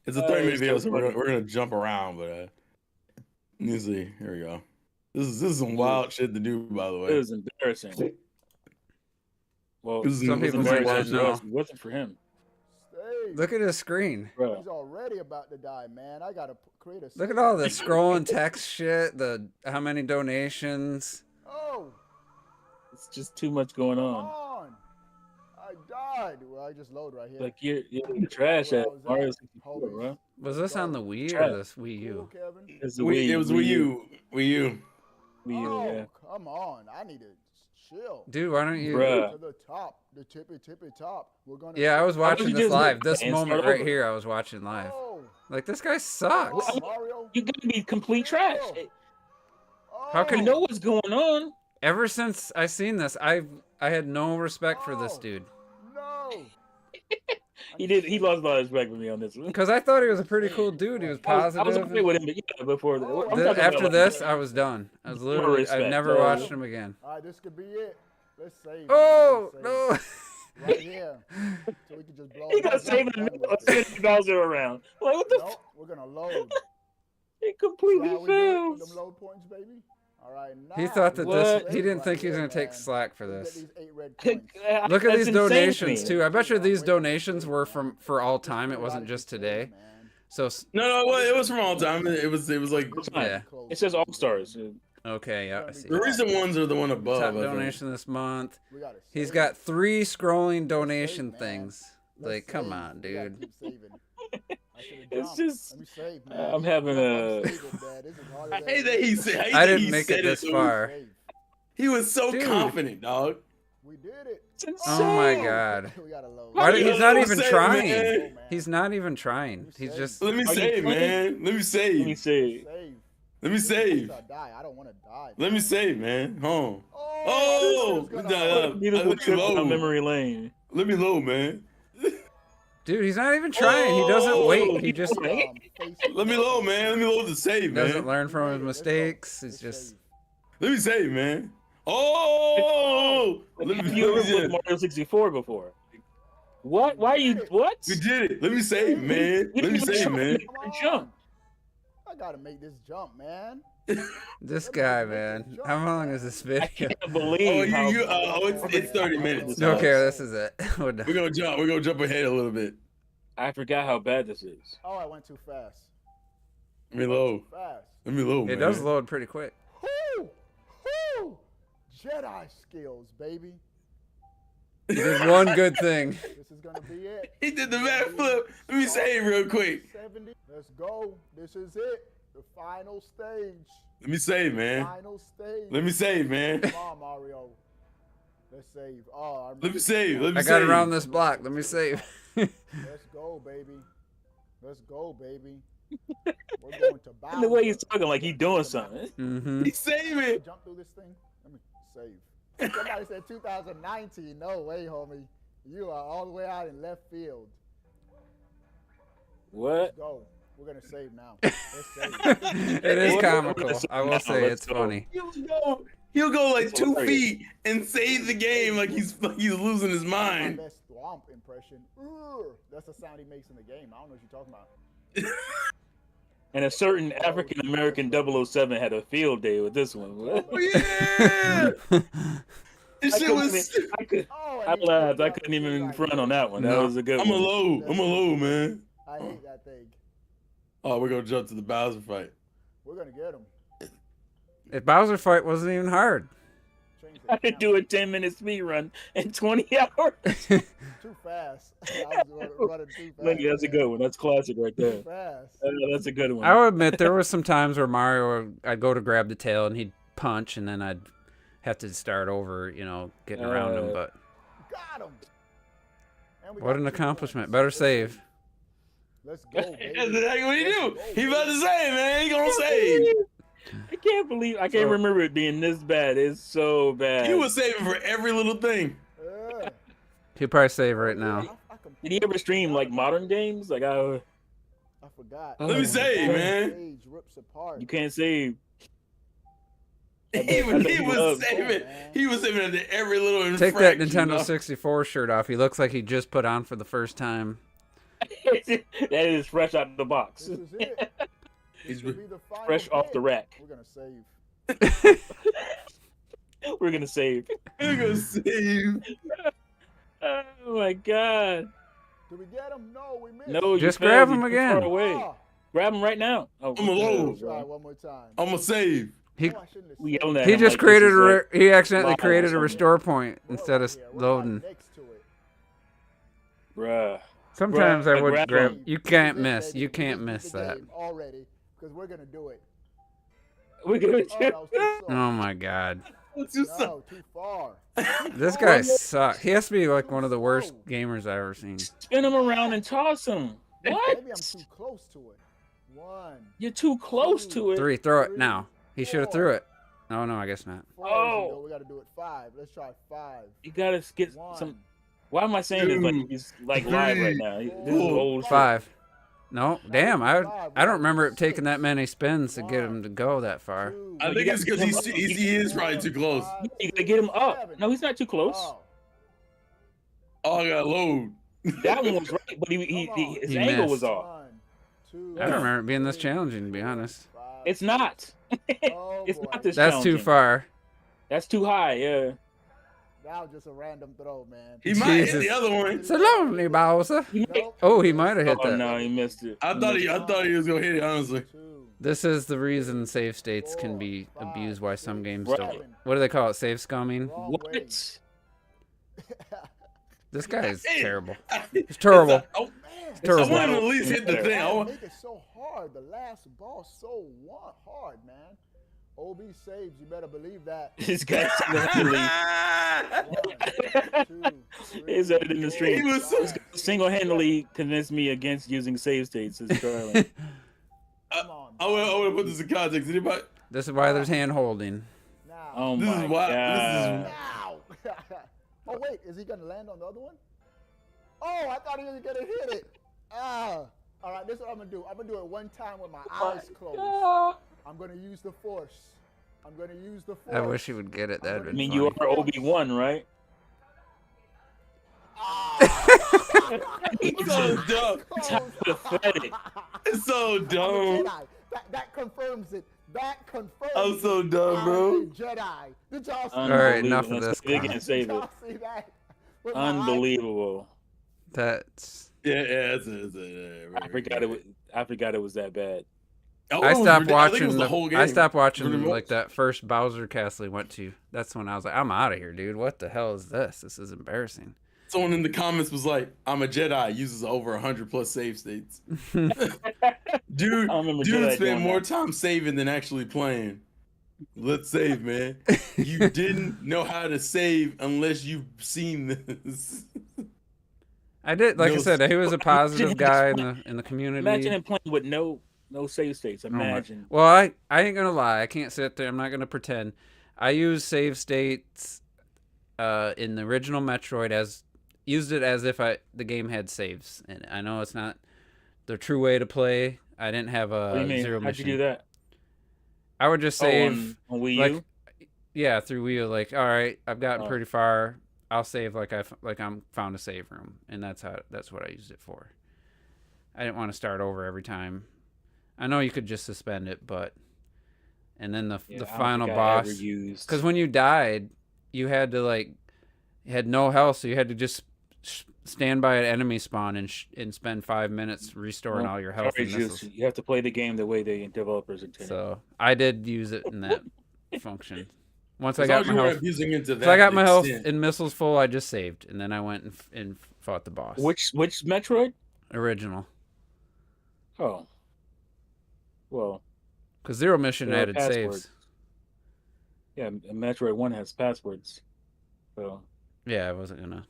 It's a 30-minute it's video, so so funny. we're gonna jump around, but let me see. Here we go. This is some wild shit to do, by the It way. was embarrassing. Well, This is Some it was people might embarrassing. not know. it wasn't for him. Stay. Look at his screen. Bro. He's already about to die, man. I gotta create a. Look at all the scrolling text shit. The how many donations. Oh, It's just too much going come on. on! I died. Well, I just load right here. Like you're trash Where at I was Mario at. 64, bro. Was this on the Wii Trap. or this Wii Cool, U? Kevin. It's the It was Wii U. Wii U. Wii U, Oh, yeah. come on! I need to chill. Dude, why don't you? Bruh. To the top, the tippy top. We're gonna. Yeah, I was Why don't watching you this just live. This and start moment right over? here, I was watching live. Oh, Like this guy sucks. come on, Mario. You gotta be complete trash. How can You know what's going on? Ever since I seen this, I had no respect for this Oh. dude No. He lost a lot of respect for me on this one. because I thought he was a pretty cool dude. He was I was positive. okay with him, but yeah, before that. I'm Th- talking after about, this, I was done. I was literally. I've respect. never So- watched him again. All right, this could be it. Let's save. Oh Let's no! save. Right here. So we can just blow. he it got up saved in and the done middle of with it. sending Bowser around. Like what the Nope, f- we're gonna load. He See completely how we do it with fails. them load points, baby. All right, now. He thought that What? this. He didn't think he was gonna take man. slack for Let's this. get these 8 red coins. Look at That's these insane to donations me. too. I bet you these donations were from for all time. It wasn't just today. Man. So No, well, it was from all time. It was like This is Yeah. close. It says All Stars. okay, yeah, I see. the recent ones are the one above. Top I think. donation this month. We gotta He's save. got 3 scrolling donation man. things. Let's Like, come save. on, We gotta dude. keep saving. I should've It's jumped. just- Let me save, man. I'm having a- This is hard I as hate that he said. I that didn't he make said it this dude. far. Save. He was so Dude. confident, dog. We did it. It's insane. Oh my god. We gotta load. Why did, he's not Let me even save, trying. man. He's not even trying. He's just. Let me Are you save, playing? man. Let me Let me save. see. Save. Let me save. I die. I don't want to die. Let me save, man. Home. Oh, Oh, this is gonna- Beautiful let me trip down load. memory lane. Let me load, man. Dude, he's not even trying. He doesn't Oh, wait. He just face- Let me load, man. Let me load the save, doesn't man. learn from his Let's go. mistakes. He's Let's just. save. Let me save, man. Oh, let Have me, you ever let me played Mario 64 before? What? Why are you? What? We did it. Let me save, man. You Let me didn't save, even man. Come on. Jump. I gotta make this jump, man. This guy, man. How long is this I video? can't believe. Oh, how- it's 30 minutes. Okay, this is it. We're done. We're gonna jump. We're gonna jump ahead a little bit. I forgot how bad this is. Oh, I went too fast. Let me load. Fast. Let me load, It man. does load pretty quick. Whoo! Whoo! Jedi skills, baby. He did one good thing. This is gonna be it. He did the back flip. Let me save real quick. 70. Let's go. This is it. The final stage. Let me save, man. Final stage. Let me save, man. Come on, Mario. Let's save. Oh, I Let me save. Let me I save. got around this block. Let me save. Let's go, baby. Let's go, baby. We're going to Bowser. And the way he's talking, like he's doing something. Mm-hmm. He's saving. Jump through this thing. Let me save. Somebody said 2019. No way, homie. You are all the way out in left field. What? Let's go. We're gonna save now. Let's save. It is What? comical. I will say Let's it's go. funny. He'll go like It's 2 hilarious. feet and save the game like he's losing his My mind. best Thwomp impression. That's the sound he makes in the game. I don't know what you're talking about. And a certain African American 007 had a field day with this one. Oh yeah! This shit was. Oh, I and he laughed. pulled I out couldn't the even thing front like on that one. That No. was a good I'm a one. low. I'm a low, man. I hate that thing. Oh, we're gonna jump to the Bowser fight. We're gonna get him. If Bowser fight wasn't even hard. Change the I could do a 10-minute speed run in 20 hours. Too fast. I was running too fast. Maybe that's a good one. That's classic right there. Too fast. That's a good one. I will admit there were some times where Mario, I'd go to grab the tail and he'd punch, and then I'd have to start over, getting around him. But Got him. And we what got an 2 accomplishment! points. Better Let's save. Let's go, baby. That's exactly what he Let's do. go, He about to baby. say, man. He gonna save. I can't So- remember it being this bad. It's so bad. He was saving for every little thing. He'll probably save right now. Did he ever stream like modern games? Like I forgot. Oh, Let me save, God. man. Sage rips apart. You can't save. I He bet he was loves- saving. He was saving at every little Take that infraction, Nintendo dog. 64 shirt off. He looks like he just put on for the first time. that is fresh out of the box. This is it. He's This will be the final Fresh off pick. the rack. We're gonna save. We're gonna save. We're gonna save. Oh my god. Did we get him? No, we missed. No, you Just failed. grab You're him too again. far away. Ah, Grab him right now. Oh, I'm alone. try one more time. I'm gonna save. He Oh, I shouldn't have We saved. yelling at he him just like created this is like- he accidentally live or created a something. restore point We're instead right of here. We're loading. right next to it. Bruh. Sometimes Bruh, I would grab grab. him. You can't This is it, miss. baby. You We can't just beat miss the that. game already because we're gonna do it. We're gonna Oh, that was too soft. Oh my god. What's your son? No, too far. This guy sucks. He has to be like one of the worst gamers I've ever seen. spin him around and toss him. What? Maybe I'm too close to it. One. You're too close to it. 3, throw it now. He should have threw it. Oh no, I guess not. Four, Oh. we gotta do it 5. Let's try 5. You gotta get One. some. Why am I saying this like he's like live right now? This is old shit. 5. No, damn. I don't remember it taking that many spins to get him to go that far. Two. I think it's because he is probably too close. You gotta get him up. No, he's not too close. Oh, Oh, I got load. That one was right, but his He angle missed. was off. 1, 2. I don't remember it being this challenging, to be honest. It's not. Oh, It's boy. not this That's too challenging. far. That's too high. Yeah. Now just a random throw, man. He might hit Jesus. the other one. It's a lonely Bowser. Nope. Oh, he might have hit Oh that. no, he missed it. I thought he was gonna hit it, honestly. 2. This is the reason save states can be abused. Why some games Right. don't. What do they call it? Save scumming. Wrong way. What? This guy is Hey. terrible. It's terrible. Oh, Man, I terrible. want him to at least hit the thing. I why want, make it so hard? The last ball so hard, man. OB saves, you better believe that. This guy's single-handedly. 1, 2, 3. Is that in the stream? He was so- Single-handedly convinced me against using save states as Starling. Come on. I want to put this in context. Anybody? This is why there's hand holding. Now. Oh This is my why- god. Now. Oh wait, is he gonna land on the other one? Oh, I thought he was gonna hit it. Ah. All right, this is what I'm gonna do. I'm gonna do it one time with my eyes closed. I'm gonna use the force. I'm gonna use the force. I wish he would get it. That'd I been mean, funny. you are Obi-Wan, right? It's so dumb. Pathetic. It's so I'm a dumb. Jedi. That confirms it. That confirms. I'm so dumb, I'm bro. a Jedi. Did y'all see All right, that? enough of Unbelievable. this They guy. can't save Did it. y'all see that? With my eyes- Unbelievable. That's. Yeah, that's it. I forgot it. I forgot it was that bad. I stopped watching the whole game. I stopped watching Pretty much. like that first Bowser castle he went to. That's when I was like, I'm out of here, dude. What the hell is this? This is embarrassing. Someone in the comments was like, "I'm a Jedi." Uses over 100+ save states. Dude, I remember dude Jedi spent doing more that. time saving than actually playing. Let's save, man. You didn't know how to save unless you've seen this. I did, like I No, said, he was a positive him guy in explain- the community. Imagine him playing with no save states. Oh my- Imagine. Well, I ain't gonna lie. I can't sit there. I'm not gonna pretend. I used save states in the original Metroid used it as if the game had saves. And I know it's not the true way to play. I didn't have What do you a mean? zero How'd you mission. do that? I would just save on Wii U. like yeah through Wii U. Like, all right, I've gotten Oh. pretty far. I'll save like I'm found a save room, and that's what I used it for. I didn't want to start over every time. I know you could just suspend it, but and then the Yeah, I don't final think I ever boss, used- because when you died, you had to you had no health, so you had to just stand by an enemy spawn and spend 5 minutes restoring Well, all your health sorry, and Juice, missiles. you have to play the game the way the developers intended. So I did use it in that function. Once I As long got as my you health. weren't abusing into that. So I got my health extent. and missiles full. I just saved, and then I went and fought the boss. Which Metroid? Original? Oh, well, Because Zero Mission There are added passwords. saves. yeah, Metroid 1 has passwords. So Yeah, I wasn't gonna.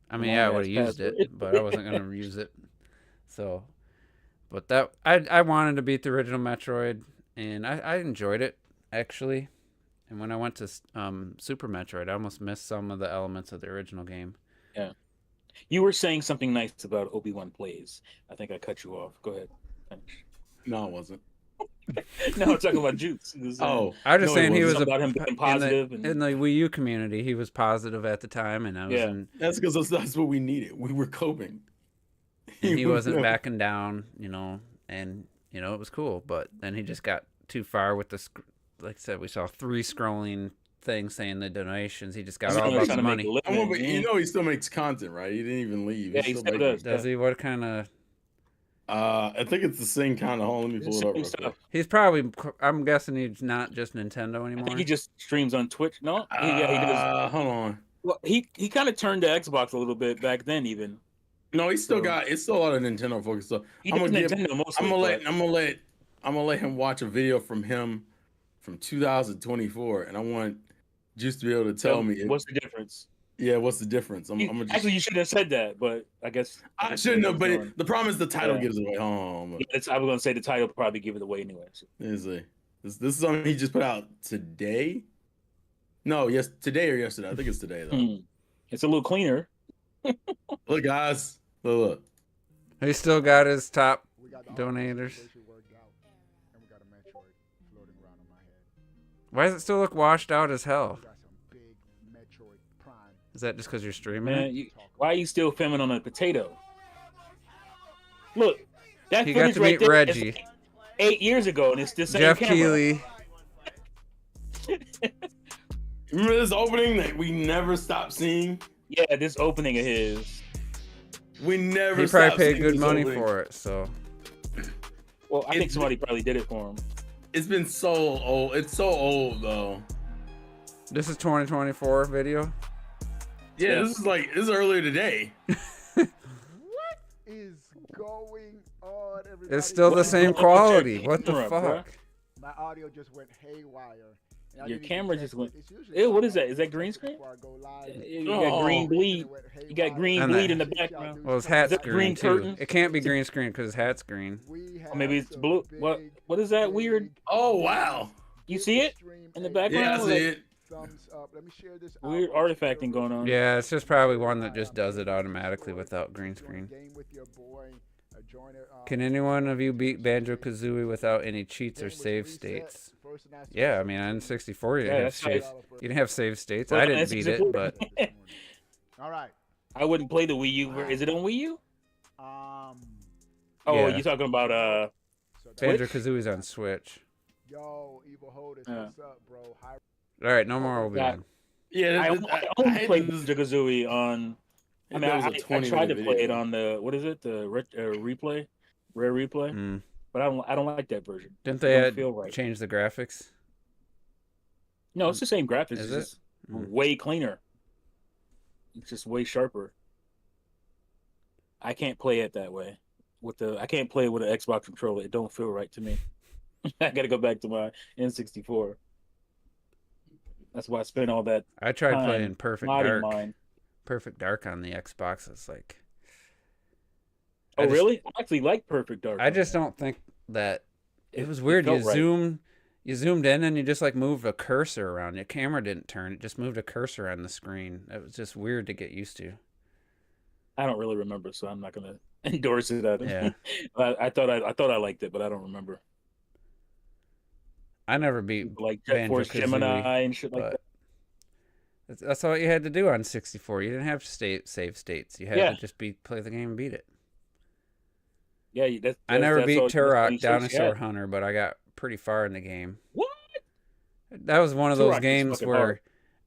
I mean, One yeah, I has would have used it, password. but I wasn't gonna use it. So, but that I wanted to beat the original Metroid, and I enjoyed it actually. And when I went to Super Metroid, I almost missed some of the elements of the original game. Yeah. You were saying something nice about Obi-Wan plays. I think I cut you off. Go ahead. Finish. No, it wasn't. No, I'm talking about Juice. He was saying Oh, I was just no, saying he was something about him being positive in and the Wii U community. He was positive at the time, and I was Yeah. in, That's because that's what we needed. We were coping. and he was wasn't never- backing down, and it was cool. But then he just got too far with the, like I said, we saw 3 scrolling things saying the donations. He just got he's all only about trying the to make a money. Oh, living. but yeah. he still makes content, right? He didn't even leave. Yeah, He's he still still making- does. Does he? What kind of? I think it's the same kind of. Hold on, let me pull it up. Same Real stuff. quick. He's probably. I'm guessing he's not just Nintendo I anymore. think he just streams on Twitch. No, he does. Hold on. Well, he kind of turned to Xbox a little bit back then. Even No, he's still So- got. It's still a lot of Nintendo focus stuff. he I'm does gonna give. Nintendo mostly. I'm gonna let him watch a video from him from 2024, and I want Juice to be able to tell me. what's the difference. What's the difference? I'm gonna just. Actually, you should have said that, but I guess I shouldn't have, but going. the problem is the title Yeah. gives it away. Hold on, Yeah, I was gonna say the title probably give it away anyway. So. let me see. This is something he just put out today. No, yes, today or yesterday. I think it's today though. It's a little cleaner. Look, guys, look. He still got his top We got the donators. situation worked out, and we got a Metroid floating around in my head. Why does it still look washed out as hell? We got some big Metroid Prime. Is that just because you're streaming Man, it? why are you still filming on a potato? Look, that He got footage to right meet there is Reggie. like 8 years ago, and it's the same Jeff camera. Keighley. Remember this opening that we never stopped seeing? Yeah, this opening of his. We never. He stopped probably paid seeing good this money opening. for it, so. Well, I think It's- somebody probably did it for him. It's been so old. It's so old though. This is 2024 video. Yeah, Yeah. this is earlier today. What is going on, everybody? It's still the What's same wrong with your quality. What the camera, bruh? fuck? My audio just went haywire. And I Your didn't even camera check just it. went- It's usually Ew, what is something that? Is that green I screen? before I go live. You got green Oh. bleed. And it went You got haywire. green And bleed in the Appreciate y'all background. do Well, his something. hat's that green green too. curtain? It can't be green screen because his hat's green. We Or maybe have it's some blue. What is that weird? big, Oh big wow. You see it stream in the a background? Yeah, I see it. thumbs up. Let me share this Weird out on artifacting Twitter going real on. quick. Yeah, it's just probably one that just does it automatically without green Join screen. game with your boy. Join it, Can anyone of you beat Banjo Kazooie without any cheats or game was save reset, states? first and last Yeah, I time. mean on 64 you Yeah, didn't have that's right. save, you didn't have save states. Well, I didn't that's beat it, important. but All right. I wouldn't play the Wii U. Is it on Wii U? Um. Oh, Yeah. you talking about So that- Banjo Kazooie's on Switch. Yo, Evil Holders, Yeah. what's up, bro? Hi. All right, no more Obi Yeah. Wan. Yeah, I only hate played this- Banjo-Kazooie on. I mean, that was a I 20 tried to minute play it video. on the what is it? The replay, rare replay. Mm. But I don't like that version. Didn't It they don't add, feel right. change the graphics? No, it's the same graphics. Is It's it? just Mm. way cleaner. It's just way sharper. I can't play it that way. I can't play it with an Xbox controller. It don't feel right to me. I got to go back to my N64. That's why I spent all that I tried time playing Perfect modding Dark. mine. Perfect Dark on the Xbox. It's like Oh, I just- really? I actually like Perfect Dark. I just don't think that it was weird. felt right. You zoomed in and you just like moved a cursor around. Your camera didn't turn. It just moved a cursor on the screen. It was just weird to get used to. I don't really remember, so I'm not gonna endorse it. Yeah. I thought I liked it, but I don't remember. I never beat Like Jet Force Banjo-Kazooie, Gemini and shit like but that. that's all you had to do on 64. You didn't have to save states. You had Yeah. to just play the game and beat it. Yeah, I never that's beat all- that's all Turok you search Dinosaur at. Hunter, but I got pretty far in the game. What? That was one of those Turok is games fucking where hard.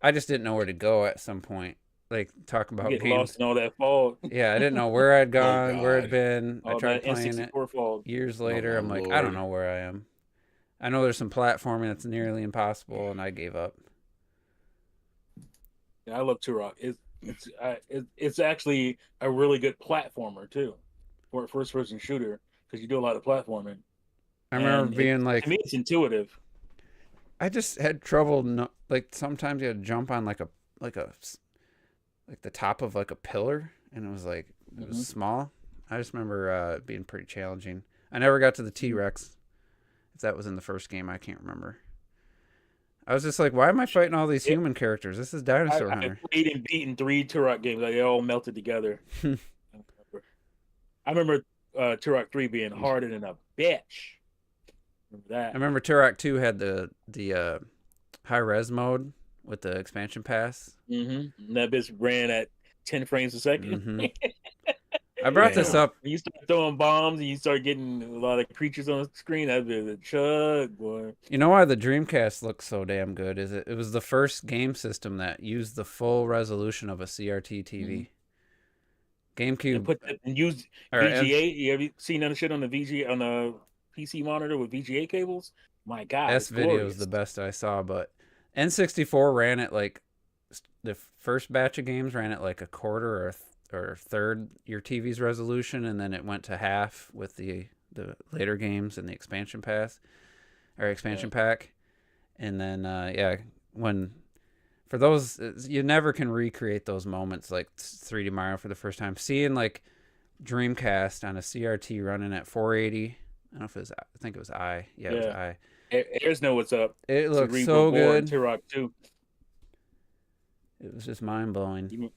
I just didn't know where to go at some point. Like talk about You get games. lost in all that fog. Yeah, I didn't know where I'd gone, where it'd God. been. I All tried that playing it N64 fog. years later. I'm my like, I don't Lord. know where I am. I know there's some platforming that's nearly impossible, and I gave up. Yeah, I love Turok. It's actually a really good platformer too, for a first-person shooter because you do a lot of platforming. I remember And being like, To me, it's intuitive. I just had trouble. Like sometimes you had to jump on like the top of like a pillar, and it was like it was Mhm. small. I just remember it being pretty challenging. I never got to the T-Rex. If that was in the first game, I can't remember. I was just like, why am I fighting all these Yeah. human characters? This is Dinosaur I Hunter. played and beaten 3 Turok games. Like, they all melted together. I remember Turok 3 being harder than a bitch. Remember I that? remember Turok 2 had the high res mode with the expansion pass. Mm-hmm. That bitch ran at 10 frames a second. Mhm. I brought this Damn. up. When you start throwing bombs and you start getting a lot of creatures on the screen, that'd be the chug, boy. You know why the Dreamcast looks so damn good? Is it was the first game system that used the full resolution of a CRT TV. And GameCube put that, and use or VGA. You ever seen that shit on the VGA on the PC monitor with VGA cables? My God, S it's video glorious. is the best I saw, but N64 ran it like the first batch of games ran at like a quarter or a third your TV's resolution, and then it went to half with the later games and the expansion pass or expansion pack, and then when for those you never can recreate those moments like 3D Mario for the first time. Seeing like Dreamcast on a CRT running at 480. I don't know if it was. I think it was I. Yeah, it was I. There's no what's up. It looks Cerebral so Bore and good. Turok 2. It was just mind blowing. You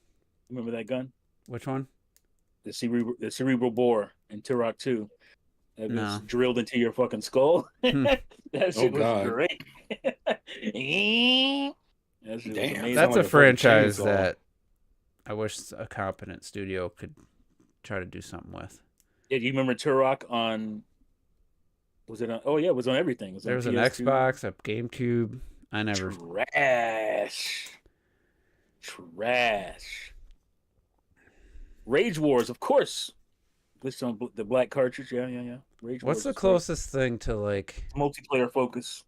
remember that gun? Which one? The Cerebral Bore and Turok 2. That was No. drilled into your fucking skull. That shit was God. great. That shit was Damn. amazing. That's like a a fucking franchise chainsaw. that I wish a competent studio could try to do something with. Yeah, do you remember Turok on? Was it on? Oh yeah, it was on everything. It was There on was an PS2. Xbox, a GameCube. I never. Trash. Rage Wars, of course. This on the black cartridge. Yeah. Rage What's Wars the is great. closest thing to like? Multiplayer focus.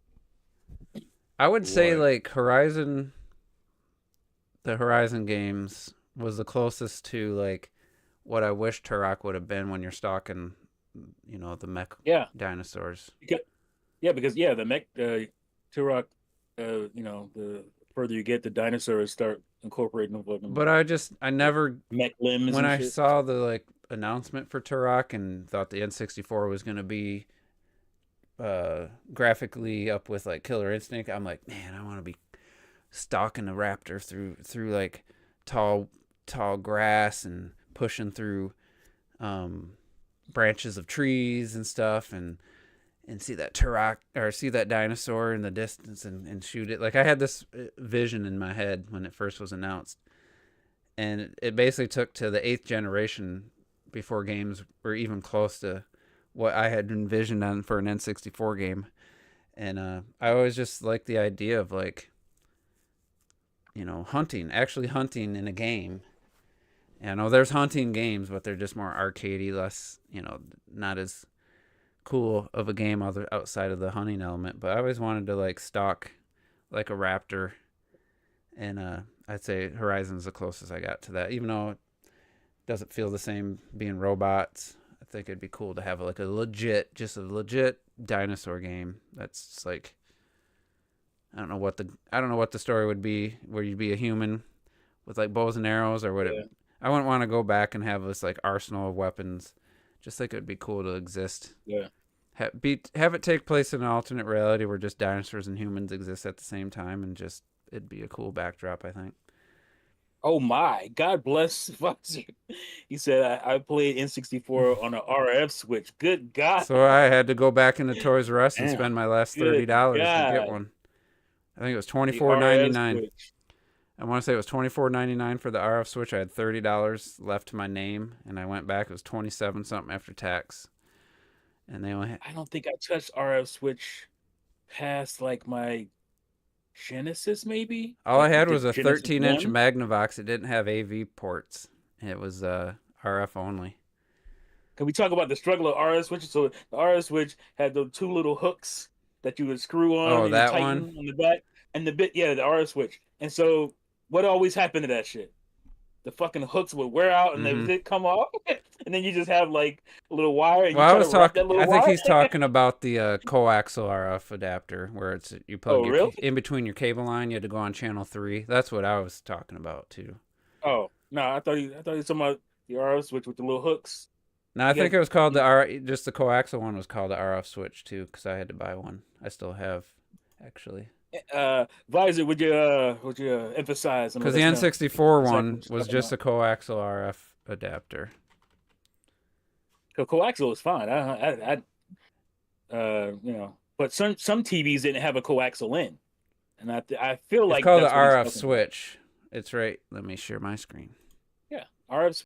I would say What? like Horizon. The Horizon games was the closest to like what I wish Turok would have been when you're stalking, the mech Yeah, dinosaurs. because the mech Turok, the further you get, the dinosaurs start incorporating the fucking But I never mech limbs. when and I shit. saw the like announcement for Turok and thought the N64 was gonna be graphically up with like Killer Instinct, I'm like, man, I want to be stalking a raptor through like tall grass and pushing through branches of trees and stuff and see that Turok or see that dinosaur in the distance and shoot it. Like I had this vision in my head when it first was announced. And it basically took to the 8th generation before games were even close to what I had envisioned on for an N64 game. And I always just liked the idea of like, actually hunting in a game. And I know there's hunting games, but they're just more arcadey, less, not as cool of a game outside of the hunting element. But I always wanted to like stalk like a raptor. And I'd say Horizon's the closest I got to that, even though it doesn't feel the same being robots. I think it'd be cool to have like a legit dinosaur game. That's just like, I don't know what the story would be, where you'd be a human with like bows and arrows, or would it? I wouldn't want to go back and have this like arsenal of weapons. Just think it'd be cool to exist. Yeah. Have it take place in an alternate reality where just dinosaurs and humans exist at the same time, and just it'd be a cool backdrop, I think. Oh my, God bless Foxy. He said I played N64 on an RF switch. Good God. So I had to go back into Toys R Us and Damn. spend my last $30 to get one. I think it was The $24.99. RF switch. I want to say it was $24.99 for the RF switch. I had $30 left to my name, and I went back. It was 27 something after tax, and they only had, I don't think I touched RF switch past like my Genesis, maybe. all I Like had the was a Genesis 13-inch 1. Magnavox. It didn't have AV ports. It was RF only. Can we talk about the struggle of RF switches? So the RF switch had the 2 little hooks that you would screw on. Oh, and that tighten one? on the back, and the RF switch. And so, what always happened to that shit? The fucking hooks would wear out, and they would come off, and then you just have like a little wire. And Well, I was talking. That little I think wire. he's talking about the coaxial RF adapter, where it's you plug your really? in between your cable line. You had to go on channel 3. That's what I was talking about too. Oh no, I thought he was talking about the RF switch with the little hooks. No, I Yeah. think it was called just the coaxial one was called the RF switch too, because I had to buy one. I still have, actually. Visor, would you emphasize? Because the N64 one was just a coaxial RF adapter. Coaxial is fine. But some TVs didn't have a coaxial in, and I feel like it's called the that's what he's RF talking switch. It's right. Let me share my screen. about. Yeah, RF